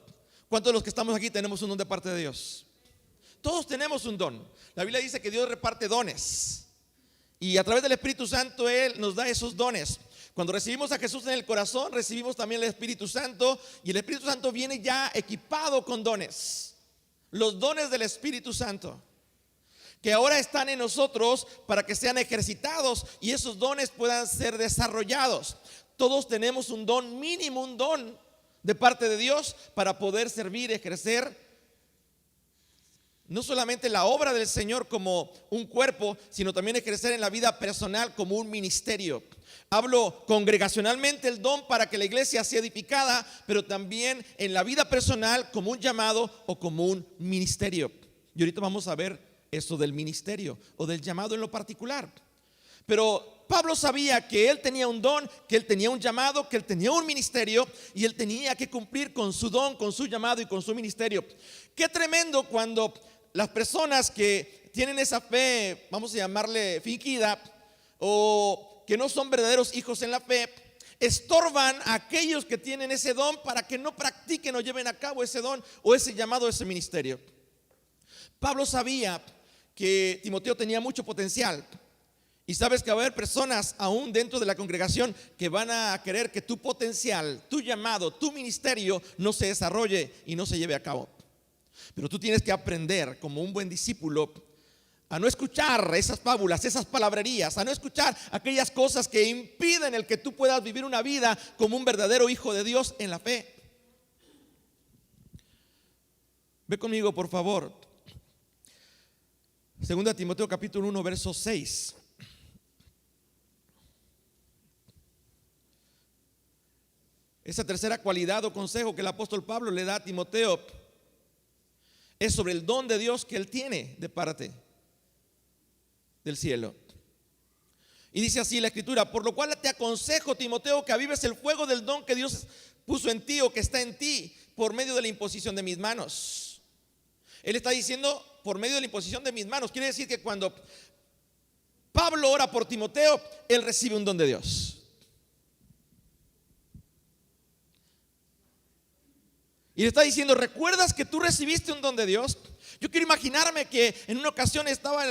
¿Cuántos de los que estamos aquí tenemos un don de parte de Dios? Todos tenemos un don. La Biblia dice que Dios reparte dones, y a través del Espíritu Santo Él nos da esos dones. Cuando recibimos a Jesús en el corazón, recibimos también el Espíritu Santo, y el Espíritu Santo viene ya equipado con dones. Los dones del Espíritu Santo, que ahora están en nosotros para que sean ejercitados y esos dones puedan ser desarrollados. Todos tenemos un don mínimo, un don de parte de Dios para poder servir, ejercer no solamente la obra del Señor como un cuerpo, sino también ejercer en la vida personal como un ministerio. Hablo congregacionalmente el don para que la iglesia sea edificada, pero también en la vida personal como un llamado o como un ministerio. Y ahorita vamos a ver esto del ministerio o del llamado en lo particular. Pero Pablo sabía que él tenía un don, que él tenía un llamado, que él tenía un ministerio, y él tenía que cumplir con su don, con su llamado y con su ministerio. Qué tremendo cuando las personas que tienen esa fe, vamos a llamarle fingida, o que no son verdaderos hijos en la fe, estorban a aquellos que tienen ese don para que no practiquen o lleven a cabo ese don o ese llamado, ese ministerio. Pablo sabía que Timoteo tenía mucho potencial Y sabes que va a haber personas aún dentro de la congregación que van a querer que tu potencial, tu llamado, tu ministerio no se desarrolle y no se lleve a cabo. Pero tú tienes que aprender como un buen discípulo a no escuchar esas fábulas, esas palabrerías, a no escuchar aquellas cosas que impiden el que tú puedas vivir una vida como un verdadero hijo de Dios en la fe. Ve conmigo, por favor. 2 Timoteo capítulo 1, verso 6. Esa tercera cualidad o consejo que el apóstol Pablo le da a Timoteo es sobre el don de Dios que él tiene de parte del cielo. Y dice así la escritura: por lo cual te aconsejo, Timoteo, que avives el fuego del don que Dios puso en ti o que está en ti por medio de la imposición de mis manos. Él está diciendo por medio de la imposición de mis manos. Quiere decir que cuando Pablo ora por Timoteo, él recibe un don de Dios. Y le está diciendo: ¿recuerdas que tú recibiste un don de Dios? Yo quiero imaginarme que en una ocasión estaba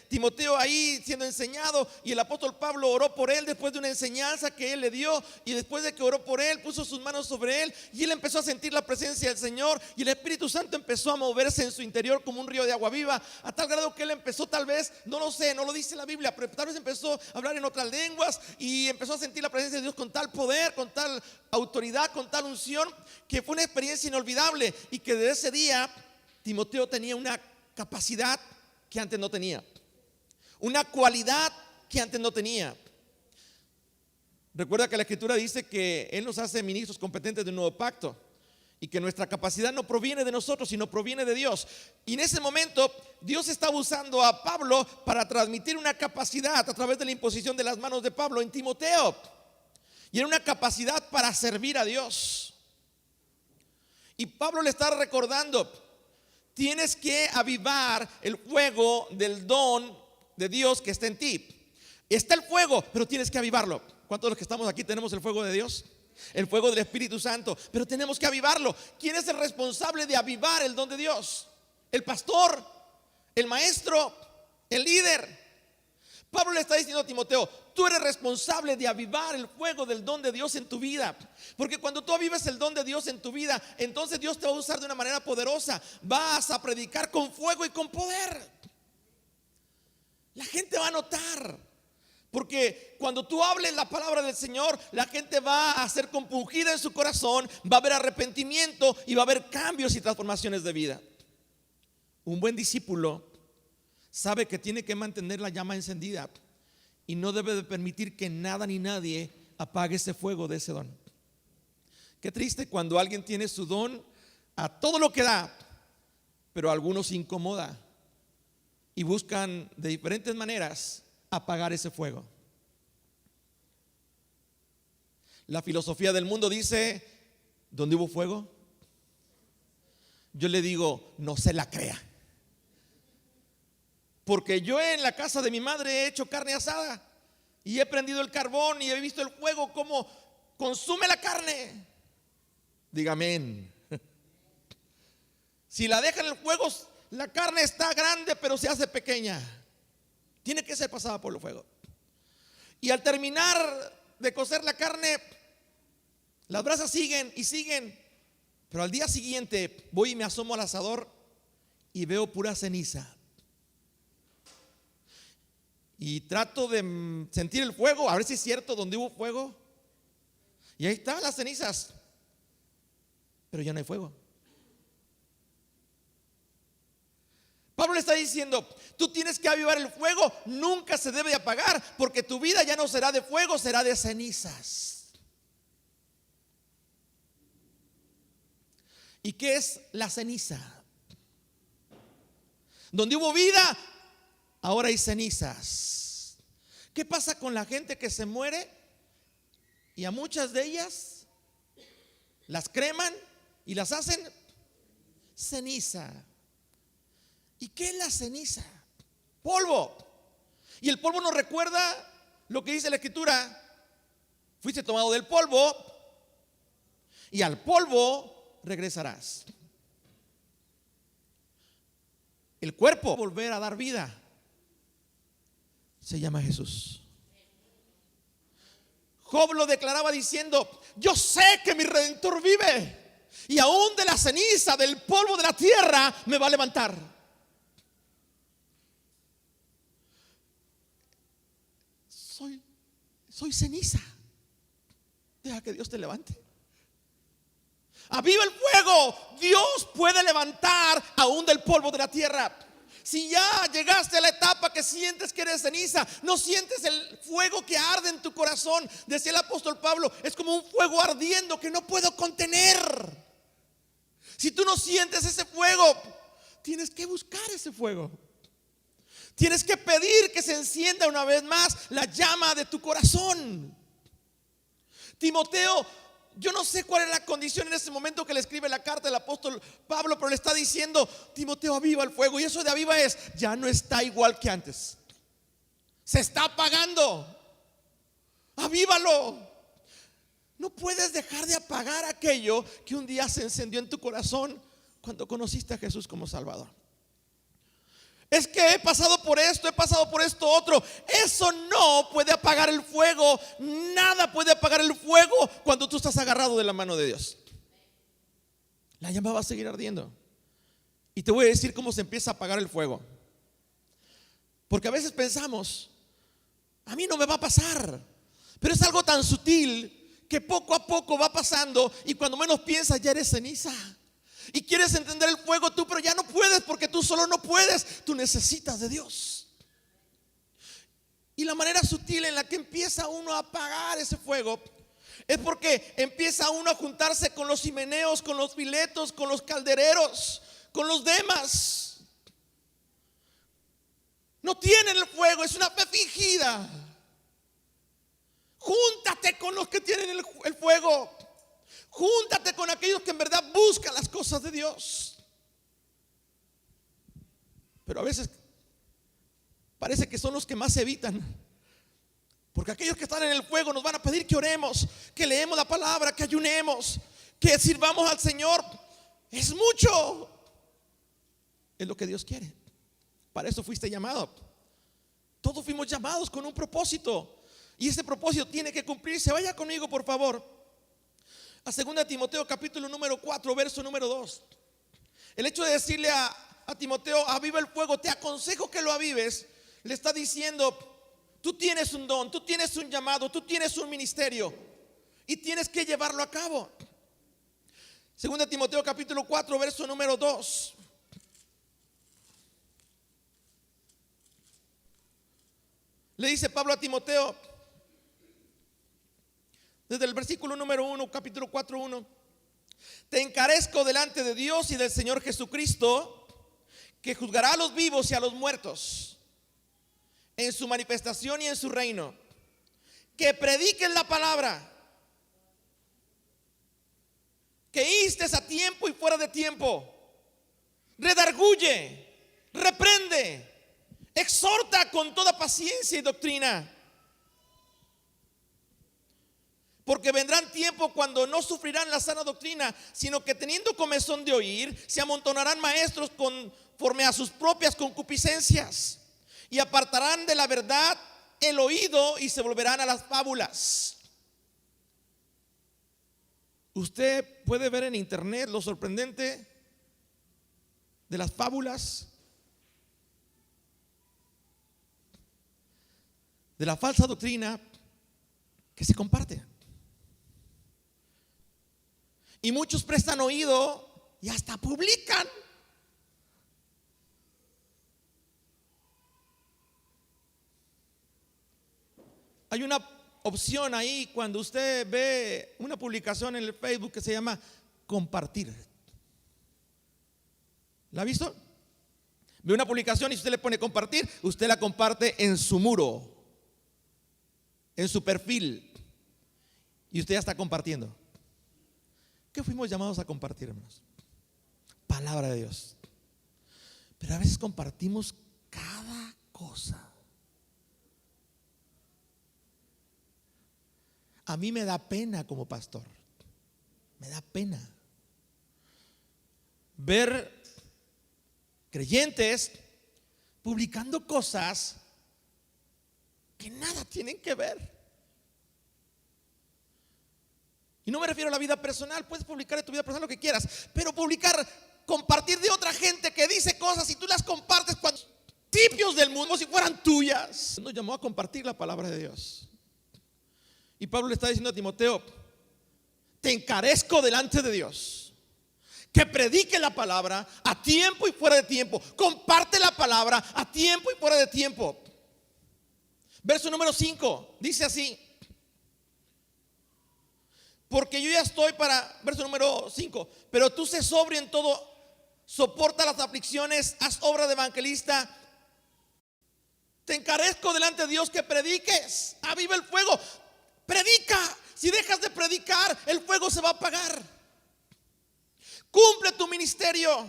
Timoteo ahí siendo enseñado y el apóstol Pablo oró por él después de una enseñanza que él le dio, y después de que oró por él puso sus manos sobre él y él empezó a sentir la presencia del Señor, y el Espíritu Santo empezó a moverse en su interior como un río de agua viva, a tal grado que él empezó, tal vez, no lo sé, no lo dice la Biblia, pero tal vez empezó a hablar en otras lenguas y empezó a sentir la presencia de Dios con tal poder, con tal autoridad, con tal unción, que fue una experiencia inolvidable. Y que desde ese día Timoteo tenía una capacidad que antes no tenía, una cualidad que antes no tenía. Recuerda que la escritura dice que Él nos hace ministros competentes de un nuevo pacto, y que nuestra capacidad no proviene de nosotros, sino proviene de Dios. Y en ese momento Dios estaba usando a Pablo para transmitir una capacidad a través de la imposición de las manos de Pablo en Timoteo. Y era una capacidad para servir a Dios. Y Pablo le está recordando: tienes que avivar el fuego del don de Dios que está en ti. Está el fuego, pero tienes que avivarlo. ¿Cuántos de los que estamos aquí tenemos el fuego de Dios? El fuego del Espíritu Santo, pero tenemos que avivarlo. ¿Quién es el responsable de avivar el don de Dios? El pastor, el maestro, el líder. Pablo le está diciendo a Timoteo: tú eres responsable de avivar el fuego del don de Dios en tu vida. Porque cuando tú avives el don de Dios en tu vida, entonces Dios te va a usar de una manera poderosa. Vas a predicar con fuego y con poder. La gente va a notar. Porque cuando tú hables la palabra del Señor, la gente va a ser compungida en su corazón, va a haber arrepentimiento y va a haber cambios y transformaciones de vida. Un buen discípulo sabe que tiene que mantener la llama encendida y no debe de permitir que nada ni nadie apague ese fuego de ese don. Qué triste cuando alguien tiene su don a todo lo que da, pero a algunos se incomoda y buscan de diferentes maneras apagar ese fuego. La filosofía del mundo dice: ¿dónde hubo fuego? Yo le digo: no se la crea. Porque yo en la casa de mi madre he hecho carne asada y he prendido el carbón y he visto el fuego como consume la carne. Diga amén. Si la dejan en el fuego, la carne está grande pero se hace pequeña. Tiene que ser pasada por el fuego. Y al terminar de cocer la carne, las brasas siguen y siguen. Pero al día siguiente voy y me asomo al asador y veo pura ceniza. Y trato de sentir el fuego, a ver si es cierto donde hubo fuego. Y ahí están las cenizas, pero ya no hay fuego. Pablo le está diciendo: tú tienes que avivar el fuego, nunca se debe de apagar, porque tu vida ya no será de fuego, será de cenizas. ¿Y qué es la ceniza? Donde hubo vida, ahora hay cenizas. ¿Qué pasa con la gente que se muere? Y a muchas de ellas las creman y las hacen ceniza. ¿Y qué es la ceniza? Polvo. Y el polvo nos recuerda lo que dice la escritura: fuiste tomado del polvo y al polvo regresarás. El cuerpo volver a dar vida se llama Jesús. Job lo declaraba diciendo: yo sé que mi Redentor vive, y aún de la ceniza, del polvo de la tierra, me va a levantar. Soy ceniza. Deja que Dios te levante. Aviva el fuego. Dios puede levantar aún del polvo de la tierra. Si ya llegaste a la etapa que sientes que eres ceniza, no sientes el fuego que arde en tu corazón, decía el apóstol Pablo, es como un fuego ardiendo que no puedo contener. Si tú no sientes ese fuego, tienes que buscar ese fuego. Tienes que pedir que se encienda una vez más la llama de tu corazón. Timoteo, yo no sé cuál es la condición en ese momento que le escribe la carta del apóstol Pablo, pero le está diciendo: Timoteo, aviva el fuego. Y eso de aviva es, ya no está igual que antes. Se está apagando. Avívalo. No puedes dejar de apagar aquello que un día se encendió en tu corazón cuando conociste a Jesús como Salvador. Es que he pasado por esto otro. Eso no puede apagar el fuego. Nada puede apagar el fuego cuando tú estás agarrado de la mano de Dios. La llama va a seguir ardiendo. Y te voy a decir cómo se empieza a apagar el fuego. Porque a veces pensamos: a mí no me va a pasar. Pero es algo tan sutil que poco a poco va pasando, y cuando menos piensas ya eres ceniza. Y quieres entender el fuego tú, pero ya no puedes, porque tú solo no puedes. Tú necesitas de Dios. Y la manera sutil en la que empieza uno a apagar ese fuego es porque empieza uno a juntarse con los himeneos, con los filetos, con los caldereros, con los demás. No tienen el fuego, es una fe fingida. Júntate con los que tienen el fuego. Júntate con aquellos que en verdad buscan las cosas de Dios. Pero a veces parece que son los que más evitan, porque aquellos que están en el fuego nos van a pedir que oremos, que leemos la palabra, que ayunemos, que sirvamos al Señor. Es mucho. Es lo que Dios quiere. Para eso fuiste llamado. Todos fuimos llamados con un propósito, y ese propósito tiene que cumplirse. Vaya conmigo, por favor, a 2 Timoteo capítulo número 4, verso número 2. El hecho de decirle a Timoteo: aviva el fuego, te aconsejo que lo avives, le está diciendo: tú tienes un don, tú tienes un llamado, tú tienes un ministerio, y tienes que llevarlo a cabo. 2 Timoteo capítulo 4, verso número 2. Le dice Pablo a Timoteo, desde el versículo número 1, capítulo 4, 1: te encarezco delante de Dios y del Señor Jesucristo, que juzgará a los vivos y a los muertos en su manifestación y en su reino, que prediquen la palabra, que instes a tiempo y fuera de tiempo, redarguye, reprende, exhorta con toda paciencia y doctrina. Porque vendrán tiempos cuando no sufrirán la sana doctrina, sino que teniendo comezón de oír, se amontonarán maestros conforme a sus propias concupiscencias, y apartarán de la verdad el oído y se volverán a las fábulas. Usted puede ver en internet lo sorprendente de las fábulas, de la falsa doctrina que se comparte. Y muchos prestan oído y hasta publican. Hay una opción ahí cuando usted ve una publicación en el Facebook que se llama compartir. ¿La ha visto? Ve una publicación y usted le pone compartir, usted la comparte en su muro, en su perfil, y usted ya está compartiendo. ¿Qué fuimos llamados a compartir, hermanos? Palabra de Dios. Pero a veces compartimos cada cosa. A mí me da pena como pastor. Me da pena ver creyentes publicando cosas que nada tienen que ver. Y no me refiero a la vida personal. Puedes publicar en tu vida personal lo que quieras, pero compartir de otra gente que dice cosas y tú las compartes cuando principios del mundo, como si fueran tuyas. Nos llamó a compartir la palabra de Dios. Y Pablo le está diciendo a Timoteo: te encarezco delante de Dios que predique la palabra a tiempo y fuera de tiempo. Comparte la palabra a tiempo y fuera de tiempo. Verso número 5 dice así: porque yo ya estoy para, verso número 5, pero tú sé sobrio en todo, soporta las aflicciones, haz obra de evangelista. Te encarezco delante de Dios que prediques. Aviva el fuego. Predica. Si dejas de predicar, el fuego se va a apagar. Cumple tu ministerio.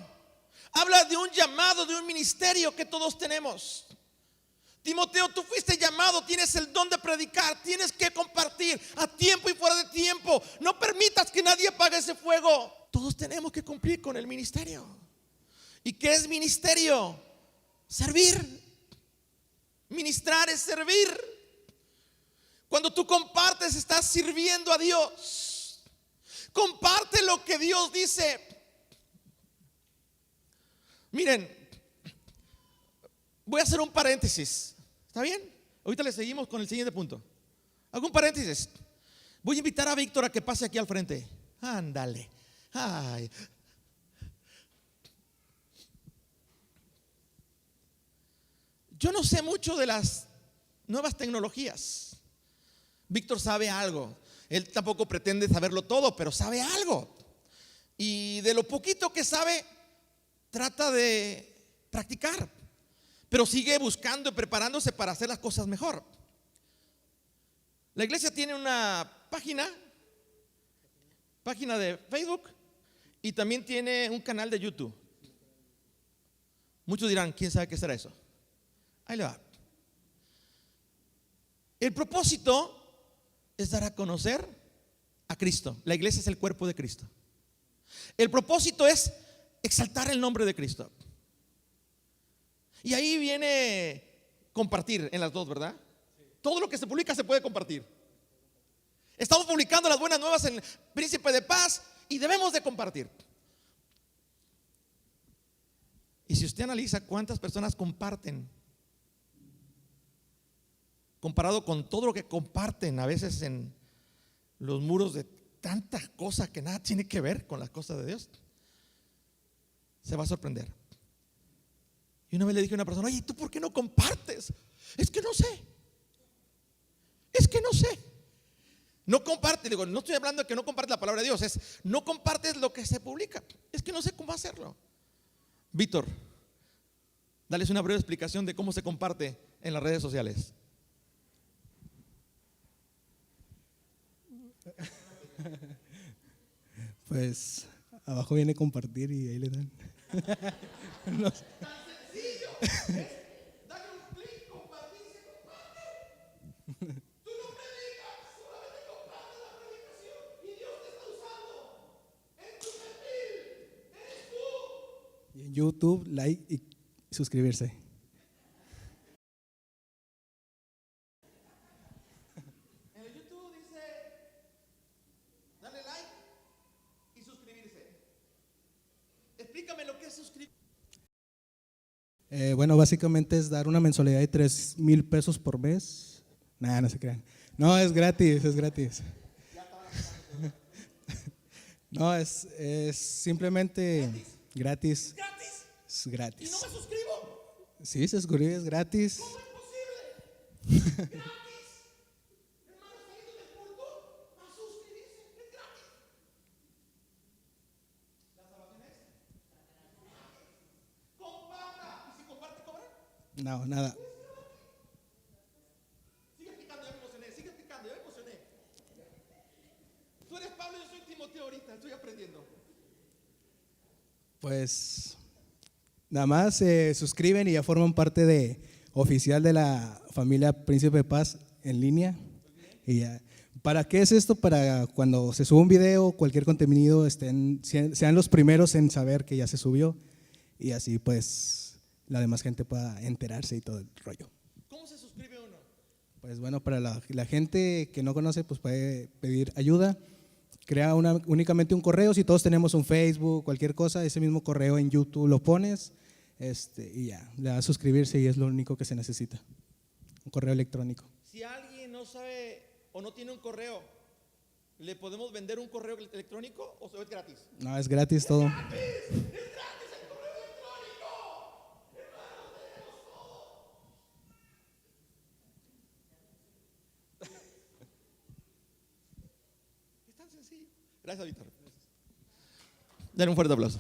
Habla de un llamado, de un ministerio que todos tenemos. Timoteo, tú fuiste llamado, tienes el don de predicar, tienes que compartir a tiempo y fuera de tiempo. No permitas que nadie apague ese fuego. Todos tenemos que cumplir con el ministerio. ¿Y qué es ministerio? Servir. Ministrar es servir. Cuando tú compartes, estás sirviendo a Dios. Comparte lo que Dios dice. Miren, voy a hacer un paréntesis. ¿Está bien? Ahorita le seguimos con el siguiente punto. Hago un paréntesis. Voy a invitar a Víctor a que pase aquí al frente. Ándale. Ay. Yo no sé mucho de las nuevas tecnologías. Víctor sabe algo. Él tampoco pretende saberlo todo, pero sabe algo. Y de lo poquito que sabe, trata de practicar, pero sigue buscando y preparándose para hacer las cosas mejor. La iglesia tiene una página de Facebook y también tiene un canal de YouTube. Muchos dirán, ¿quién sabe qué será eso? Ahí le va. El propósito es dar a conocer a Cristo. La iglesia es el cuerpo de Cristo. El propósito es exaltar el nombre de Cristo. Y ahí viene compartir en las dos, ¿verdad? Todo lo que se publica se puede compartir. Estamos publicando las buenas nuevas en Príncipe de Paz y debemos de compartir. Y si usted analiza cuántas personas comparten, comparado con todo lo que comparten a veces en los muros de tantas cosas que nada tiene que ver con las cosas de Dios, se va a sorprender. Y una vez le dije a una persona: oye, ¿tú por qué no compartes? Es que no sé. Es que no sé. No comparte, digo, no estoy hablando de que no compartes la palabra de Dios, es no compartes lo que se publica. Es que no sé cómo hacerlo. Víctor, dales una breve explicación de cómo se comparte en las redes sociales. Pues abajo viene compartir y ahí le dan. No sé. Tan sencillo. Dale un clic, compartir y se comparte. Tú no predicas, solamente compartes la predicación y Dios te está usando. En tu perfil eres tú. Y en YouTube, like y suscribirse. En el YouTube dice: dale like y suscribirse. Explícame lo que es suscribirse. Bueno, básicamente es dar una mensualidad de 3,000 pesos por mes. Nada, no se crean. No, es gratis, es gratis. No, es simplemente gratis. ¿Gratis? Es ¿Y gratis. no me suscribo? Sí, se suscribe, es gratis. ¿Cómo es posible? ¿Gratis? Hermanos, saliendo del culto a suscribirse. Es gratis. ¿La salvación es? Comparta. ¿Y si comparte cobra? No, nada. Sigue explicando, ya me emocioné. Sigue explicando, ya me emocioné. Tú eres Pablo, yo soy Timoteo ahorita. Estoy aprendiendo. Pues nada más se suscriben y ya forman parte oficial de la familia Príncipe de Paz en línea. Y ya. ¿Para qué es esto? Para cuando se sube un video, cualquier contenido, sean los primeros en saber que ya se subió y así pues la demás gente pueda enterarse y todo el rollo. ¿Cómo se suscribe uno? Pues bueno, para la gente que no conoce, pues puede pedir ayuda. Crea únicamente un correo. Si todos tenemos un Facebook, cualquier cosa, ese mismo correo en YouTube lo pones y ya, le das a suscribirse y es lo único que se necesita. Un correo electrónico. Si alguien no sabe o no tiene un correo, ¿le podemos vender un correo electrónico o es gratis? No, es gratis todo. ¡Es gratis el correo electrónico! Hermanos, tenemos todo. Es tan sencillo. Gracias, Víctor. Dale un fuerte aplauso.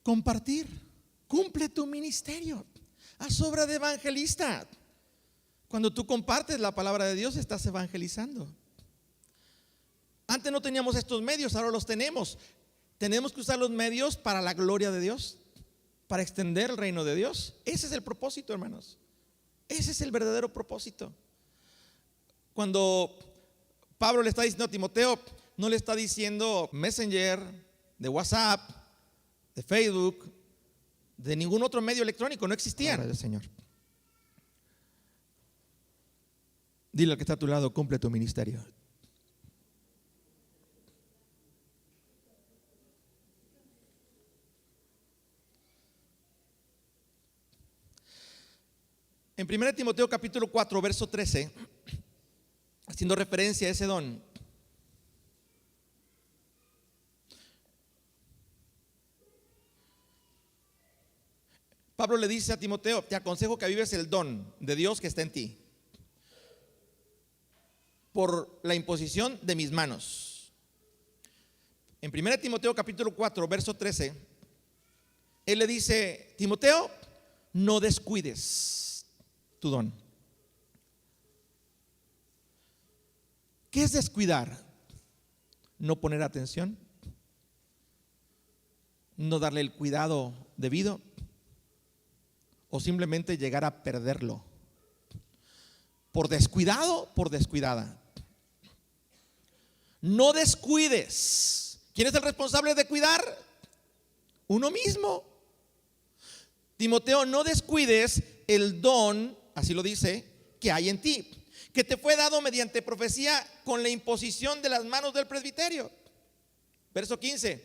Compartir. Cumple tu ministerio. Haz obra de evangelista. Cuando tú compartes la palabra de Dios, estás evangelizando. Antes no teníamos estos medios, ahora los tenemos. Tenemos que usar los medios para la gloria de Dios, para extender el reino de Dios. Ese es el propósito, hermanos. Ese es el verdadero propósito. Cuando Pablo le está diciendo a Timoteo, no le está diciendo Messenger, de WhatsApp, de Facebook, de ningún otro medio electrónico, no existían. El Señor. Dile al que está a tu lado, cumple tu ministerio. En 1 Timoteo capítulo 4, verso 13, haciendo referencia a ese don, Pablo le dice a Timoteo, te aconsejo que avives el don de Dios que está en ti por la imposición de mis manos. En 1 Timoteo capítulo 4, verso 13, él le dice, Timoteo, no descuides tu don. ¿Qué es descuidar? No poner atención, no darle el cuidado debido o simplemente llegar a perderlo por descuidado, por descuidada. No descuides. ¿Quién es el responsable de cuidar? Uno mismo. Timoteo, no descuides el don, así lo dice, que hay en ti, que te fue dado mediante profecía con la imposición de las manos del presbiterio. Verso 15.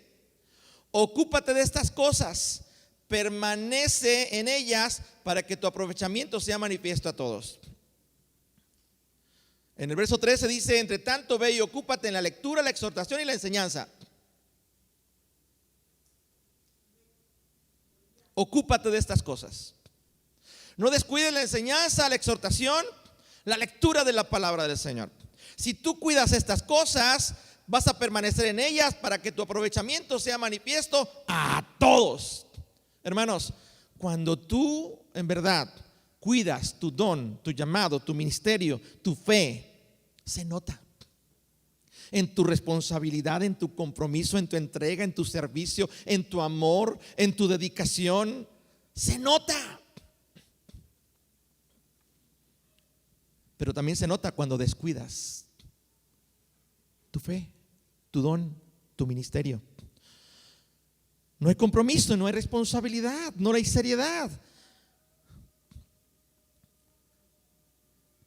Ocúpate de estas cosas, permanece en ellas para que tu aprovechamiento sea manifiesto a todos. En el verso 13 dice, entre tanto ve y ocúpate en la lectura, la exhortación y la enseñanza. Ocúpate de estas cosas. No descuides la enseñanza, la exhortación, la lectura de la palabra del Señor. Si tú cuidas estas cosas, vas a permanecer en ellas para que tu aprovechamiento sea manifiesto a todos. Hermanos, cuando tú en verdad cuidas tu don, tu llamado, tu ministerio, tu fe, se nota en tu responsabilidad, en tu compromiso, en tu entrega, en tu servicio, en tu amor, en tu dedicación. Se nota. Pero también se nota cuando descuidas tu fe, tu don, tu ministerio. No hay compromiso, no hay responsabilidad, no hay seriedad.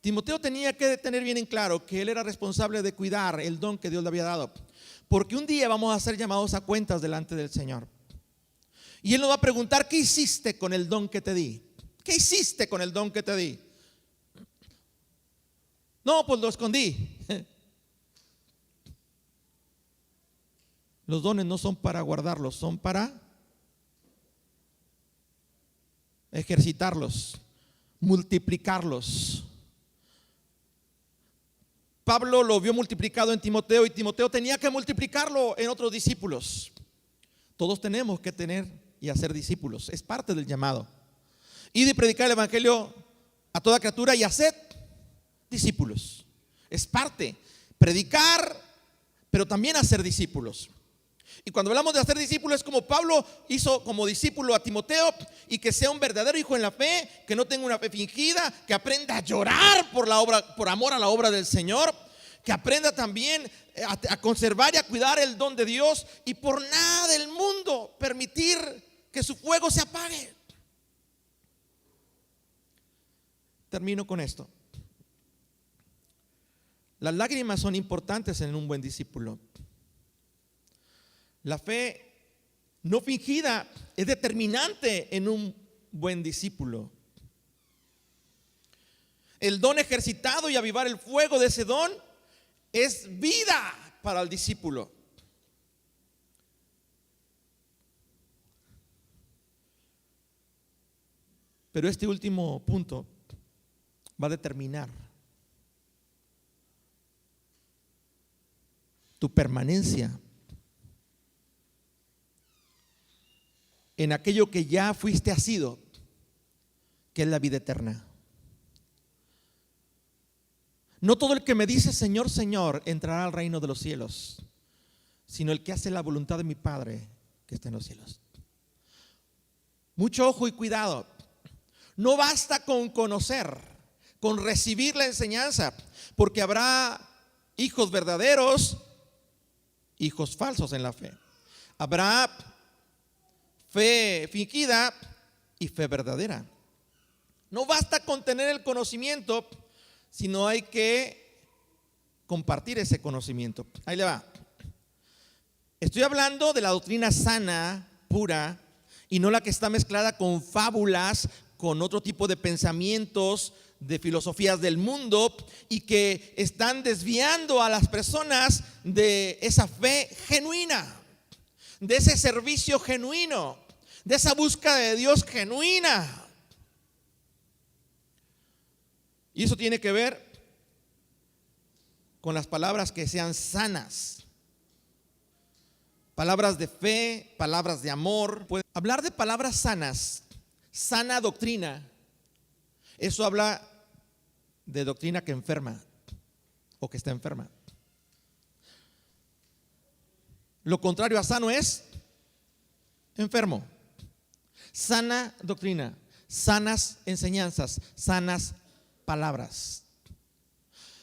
Timoteo tenía que tener bien en claro que él era responsable de cuidar el don que Dios le había dado, porque un día vamos a ser llamados a cuentas delante del Señor. Y Él nos va a preguntar, ¿qué hiciste con el don que te di? ¿Qué hiciste con el don que te di? No, pues lo escondí. Los dones no son para guardarlos, son para ejercitarlos, multiplicarlos. Pablo lo vio multiplicado en Timoteo y Timoteo tenía que multiplicarlo en otros discípulos. Todos tenemos que tener y hacer discípulos, es parte del llamado. Y de predicar el evangelio a toda criatura y hacer discípulos. Es parte, predicar, pero también hacer discípulos. Y cuando hablamos de hacer discípulos es como Pablo hizo como discípulo a Timoteo, y que sea un verdadero hijo en la fe, que no tenga una fe fingida, que aprenda a llorar por la obra, por amor a la obra del Señor, que aprenda también a conservar y a cuidar el don de Dios y por nada del mundo permitir que su fuego se apague. termino con esto. Las lágrimas son importantes en un buen discípulo. La fe no fingida es determinante en un buen discípulo. El don ejercitado y avivar el fuego de ese don es vida para el discípulo. Pero este último punto va a determinar tu permanencia en aquello que ya fuiste asido, que es la vida eterna. No todo el que me dice Señor, Señor entrará al reino de los cielos, sino el que hace la voluntad de mi Padre que está en los cielos. Mucho ojo y cuidado. No basta con conocer, con recibir la enseñanza, porque habrá hijos verdaderos, hijos falsos en la fe. Habrá fe fingida y fe verdadera. No basta con tener el conocimiento, sino hay que compartir ese conocimiento. Ahí le va. Estoy hablando de la doctrina sana, pura, y no la que está mezclada con fábulas, con otro tipo de pensamientos, de filosofías del mundo, y que están desviando a las personas de esa fe genuina, de ese servicio genuino, de esa búsqueda de Dios genuina. Y eso tiene que ver con las palabras que sean sanas, palabras de fe, palabras de amor. Hablar de palabras sanas, sana doctrina, eso habla de doctrina que enferma o que está enferma. Lo contrario a sano es enfermo. Sana doctrina, sanas enseñanzas, sanas palabras.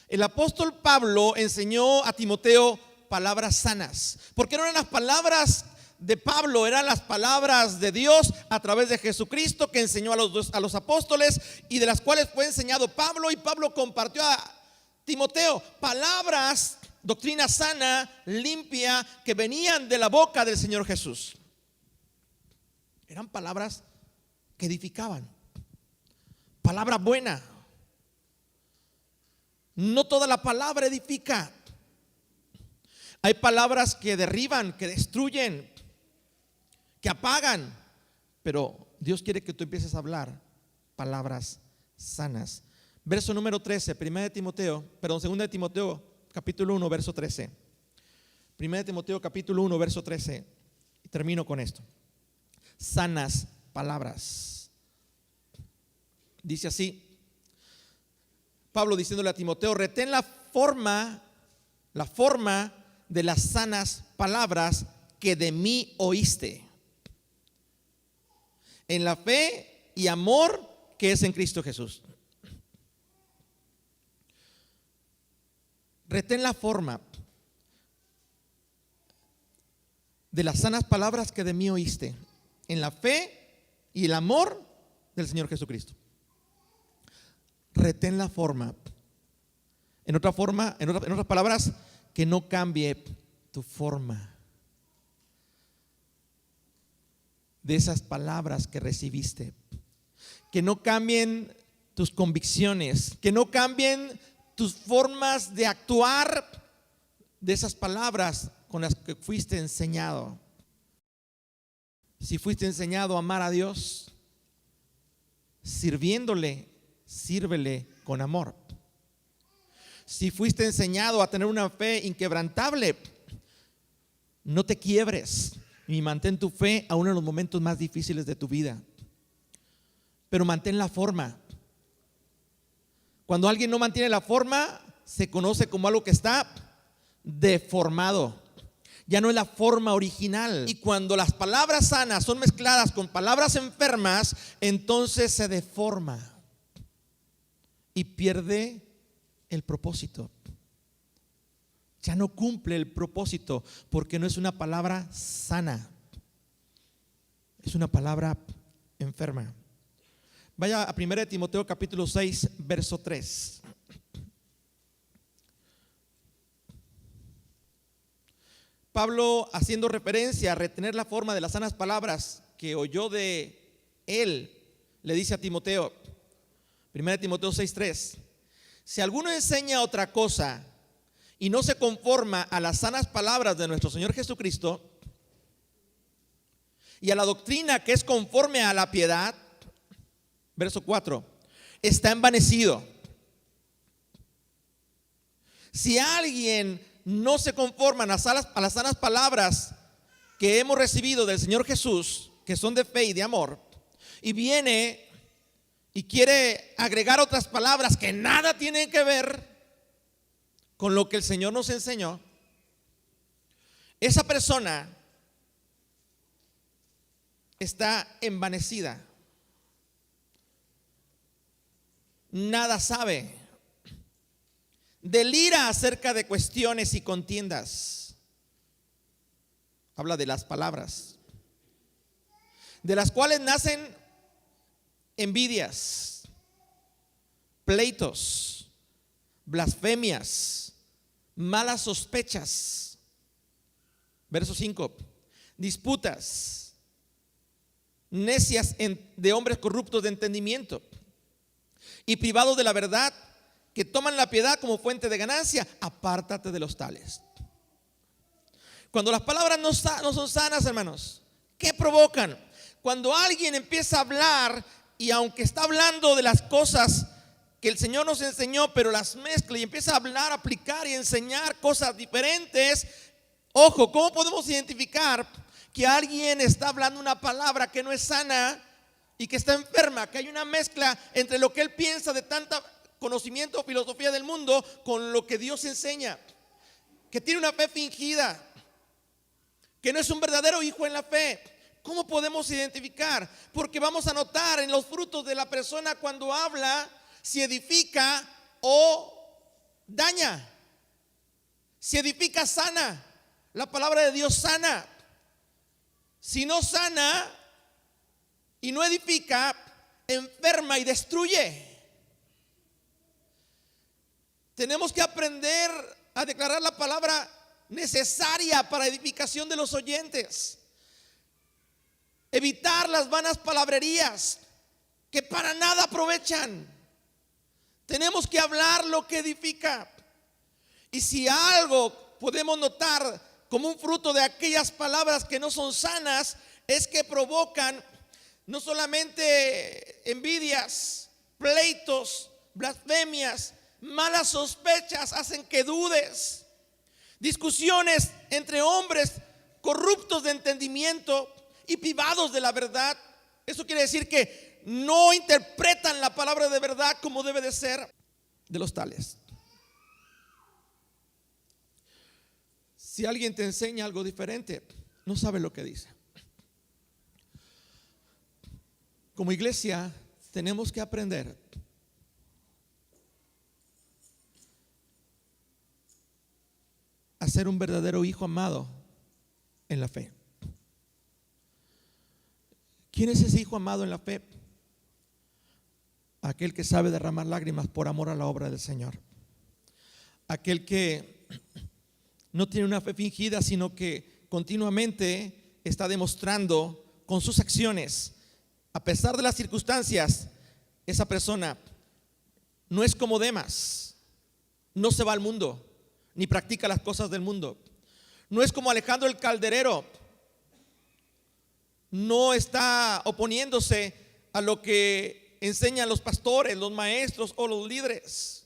El apóstol Pablo enseñó a Timoteo palabras sanas, porque no eran las palabras de Pablo, eran las palabras de Dios a través de Jesucristo, que enseñó a los apóstoles, y de las cuales fue enseñado Pablo, y Pablo compartió a Timoteo palabras, doctrina sana, limpia, que venían de la boca del Señor Jesús. Eran palabras que edificaban, palabra buena. No toda la palabra edifica. Hay palabras que derriban, que destruyen, que apagan, pero Dios quiere que tú empieces a hablar palabras sanas. Verso número 13, 2 de Timoteo capítulo 1, verso 13. 1 de Timoteo capítulo 1, verso 13. Y termino con esto. Sanas palabras. Dice así Pablo diciéndole a Timoteo: retén la forma de las sanas palabras que de mí oíste, en la fe y amor que es en Cristo Jesús. Retén la forma de las sanas palabras que de mí oíste, en la fe y el amor del Señor Jesucristo. Retén la forma. En otras palabras, que no cambie tu forma de esas palabras que recibiste. Que no cambien tus convicciones, que no cambien tus formas de actuar de esas palabras con las que fuiste enseñado. Si fuiste enseñado a amar a Dios, sirviéndole, sírvele con amor. Si fuiste enseñado a tener una fe inquebrantable, no te quiebres y mantén tu fe aún en los momentos más difíciles de tu vida. Pero mantén la forma. Cuando alguien no mantiene la forma, se conoce como algo que está deformado. Ya no es la forma original. Y cuando las palabras sanas son mezcladas con palabras enfermas, entonces se deforma y pierde el propósito. Ya no cumple el propósito porque no es una palabra sana, es una palabra enferma. Vaya a 1 Timoteo capítulo 6, verso 3. Pablo, haciendo referencia a retener la forma de las sanas palabras que oyó de él, le dice a Timoteo, 1 Timoteo 6, 3: si alguno enseña otra cosa y no se conforma a las sanas palabras de nuestro Señor Jesucristo y a la doctrina que es conforme a la piedad, verso 4, está envanecido. Si alguien no se conforma a las sanas palabras que hemos recibido del Señor Jesús, que son de fe y de amor, y viene y quiere agregar otras palabras que nada tienen que ver con lo que el Señor nos enseñó, esa persona está envanecida. Nada sabe. Delira acerca de cuestiones y contiendas. Habla de las palabras, de las cuales nacen envidias, pleitos, blasfemias, malas sospechas. Verso 5: disputas necias de hombres corruptos de entendimiento y privados de la verdad, que toman la piedad como fuente de ganancia. Apártate de los tales. Cuando las palabras no son sanas, hermanos, ¿qué provocan? Cuando alguien empieza a hablar, y aunque está hablando de las cosas que el Señor nos enseñó, pero las mezcla y empieza a hablar, aplicar y enseñar cosas diferentes. Ojo, ¿cómo podemos identificar que alguien está hablando una palabra que no es sana y que está enferma? Que hay una mezcla entre lo que él piensa de tanta conocimiento o filosofía del mundo con lo que Dios enseña, que tiene una fe fingida, que no es un verdadero hijo en la fe. ¿Cómo podemos identificar? Porque vamos a notar en los frutos de la persona cuando habla si edifica o daña. Si edifica, sana. La palabra de Dios sana. Si no sana y no edifica, enferma y destruye. Tenemos que aprender a declarar la palabra necesaria para edificación de los oyentes. Evitar las vanas palabrerías que para nada aprovechan. Tenemos que hablar lo que edifica. Y si algo podemos notar como un fruto de aquellas palabras que no son sanas, es que provocan no solamente envidias, pleitos, blasfemias, malas sospechas, hacen que dudes, discusiones entre hombres corruptos de entendimiento y privados de la verdad. Eso quiere decir que no interpretan la palabra de verdad como debe de ser. De los tales, si alguien te enseña algo diferente, no sabe lo que dice. Como iglesia tenemos que aprender a ser un verdadero hijo amado en la fe. ¿Quién es ese hijo amado en la fe? Aquel que sabe derramar lágrimas por amor a la obra del Señor. Aquel que no tiene una fe fingida, sino que continuamente está demostrando con sus acciones, a pesar de las circunstancias, esa persona no es como Demas, no se va al mundo, ni practica las cosas del mundo. No es como Alejandro el Calderero, no está oponiéndose a lo que enseñan los pastores, los maestros o los líderes,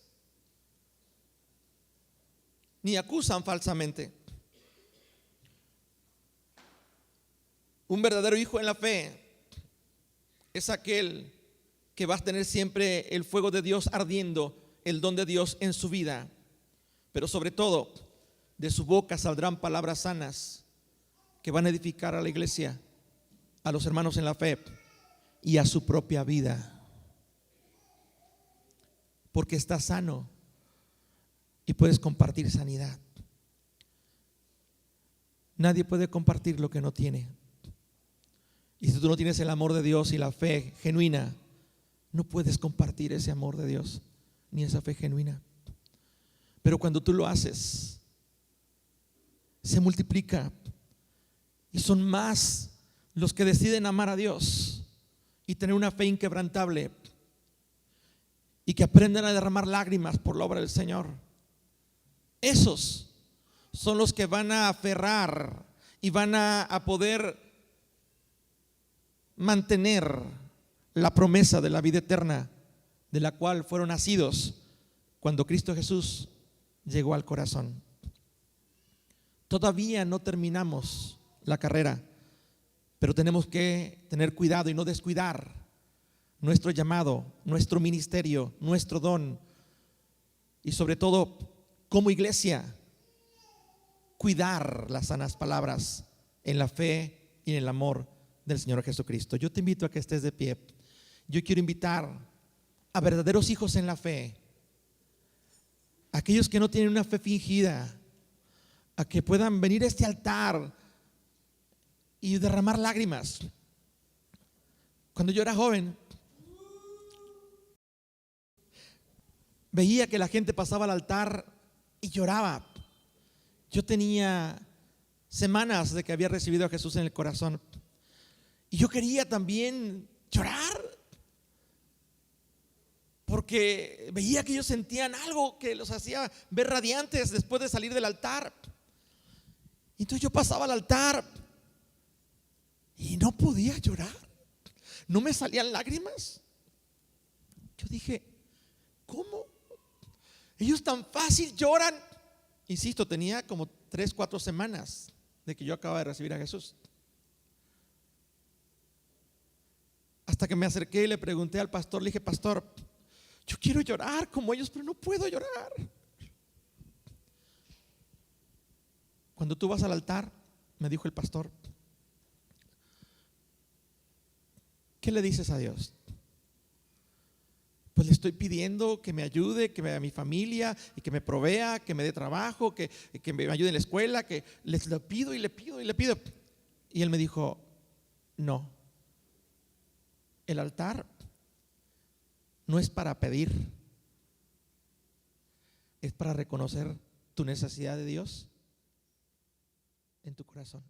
ni acusan falsamente. Un verdadero hijo en la fe es aquel que va a tener siempre el fuego de Dios ardiendo, el don de Dios en su vida. Pero sobre todo, de su boca saldrán palabras sanas que van a edificar a la iglesia, a los hermanos en la fe y a su propia vida. Porque está sano y puedes compartir sanidad. Nadie puede compartir lo que no tiene. Y si tú no tienes el amor de Dios y la fe genuina, no puedes compartir ese amor de Dios ni esa fe genuina. Pero cuando tú lo haces, se multiplica y son más los que deciden amar a Dios y tener una fe inquebrantable y que aprendan a derramar lágrimas por la obra del Señor. Esos son los que van a aferrar y van a poder mantener la promesa de la vida eterna, de la cual fueron nacidos cuando Cristo Jesús llegó al corazón. Todavía no terminamos la carrera, pero tenemos que tener cuidado y no descuidar nuestro llamado, nuestro ministerio, nuestro don, y sobre todo como iglesia cuidar las sanas palabras en la fe y en el amor del Señor Jesucristo. Yo te invito a que estés de pie. Yo quiero invitar a verdaderos hijos en la fe, aquellos que no tienen una fe fingida, a que puedan venir a este altar y derramar lágrimas. Cuando yo era joven, veía que la gente pasaba al altar y lloraba. Yo tenía semanas de que había recibido a Jesús en el corazón y yo quería también llorar, porque veía que ellos sentían algo que los hacía ver radiantes después de salir del altar. Entonces yo pasaba al altar y no podía llorar, no me salían lágrimas. Yo dije, ¿cómo? Ellos tan fácil lloran. Insisto, tenía como 3-4 semanas de que yo acababa de recibir a Jesús. Hasta que me acerqué y le pregunté al pastor, le dije, pastor, yo quiero llorar como ellos, pero no puedo llorar. Cuando tú vas al altar, me dijo el pastor, ¿qué le dices a Dios? Pues le estoy pidiendo que me ayude, que me a mi familia y que me provea, que me dé trabajo, que me ayude en la escuela, que les lo pido y le pido y le pido. Y él me dijo, no, el altar no es para pedir, es para reconocer tu necesidad de Dios en tu corazón.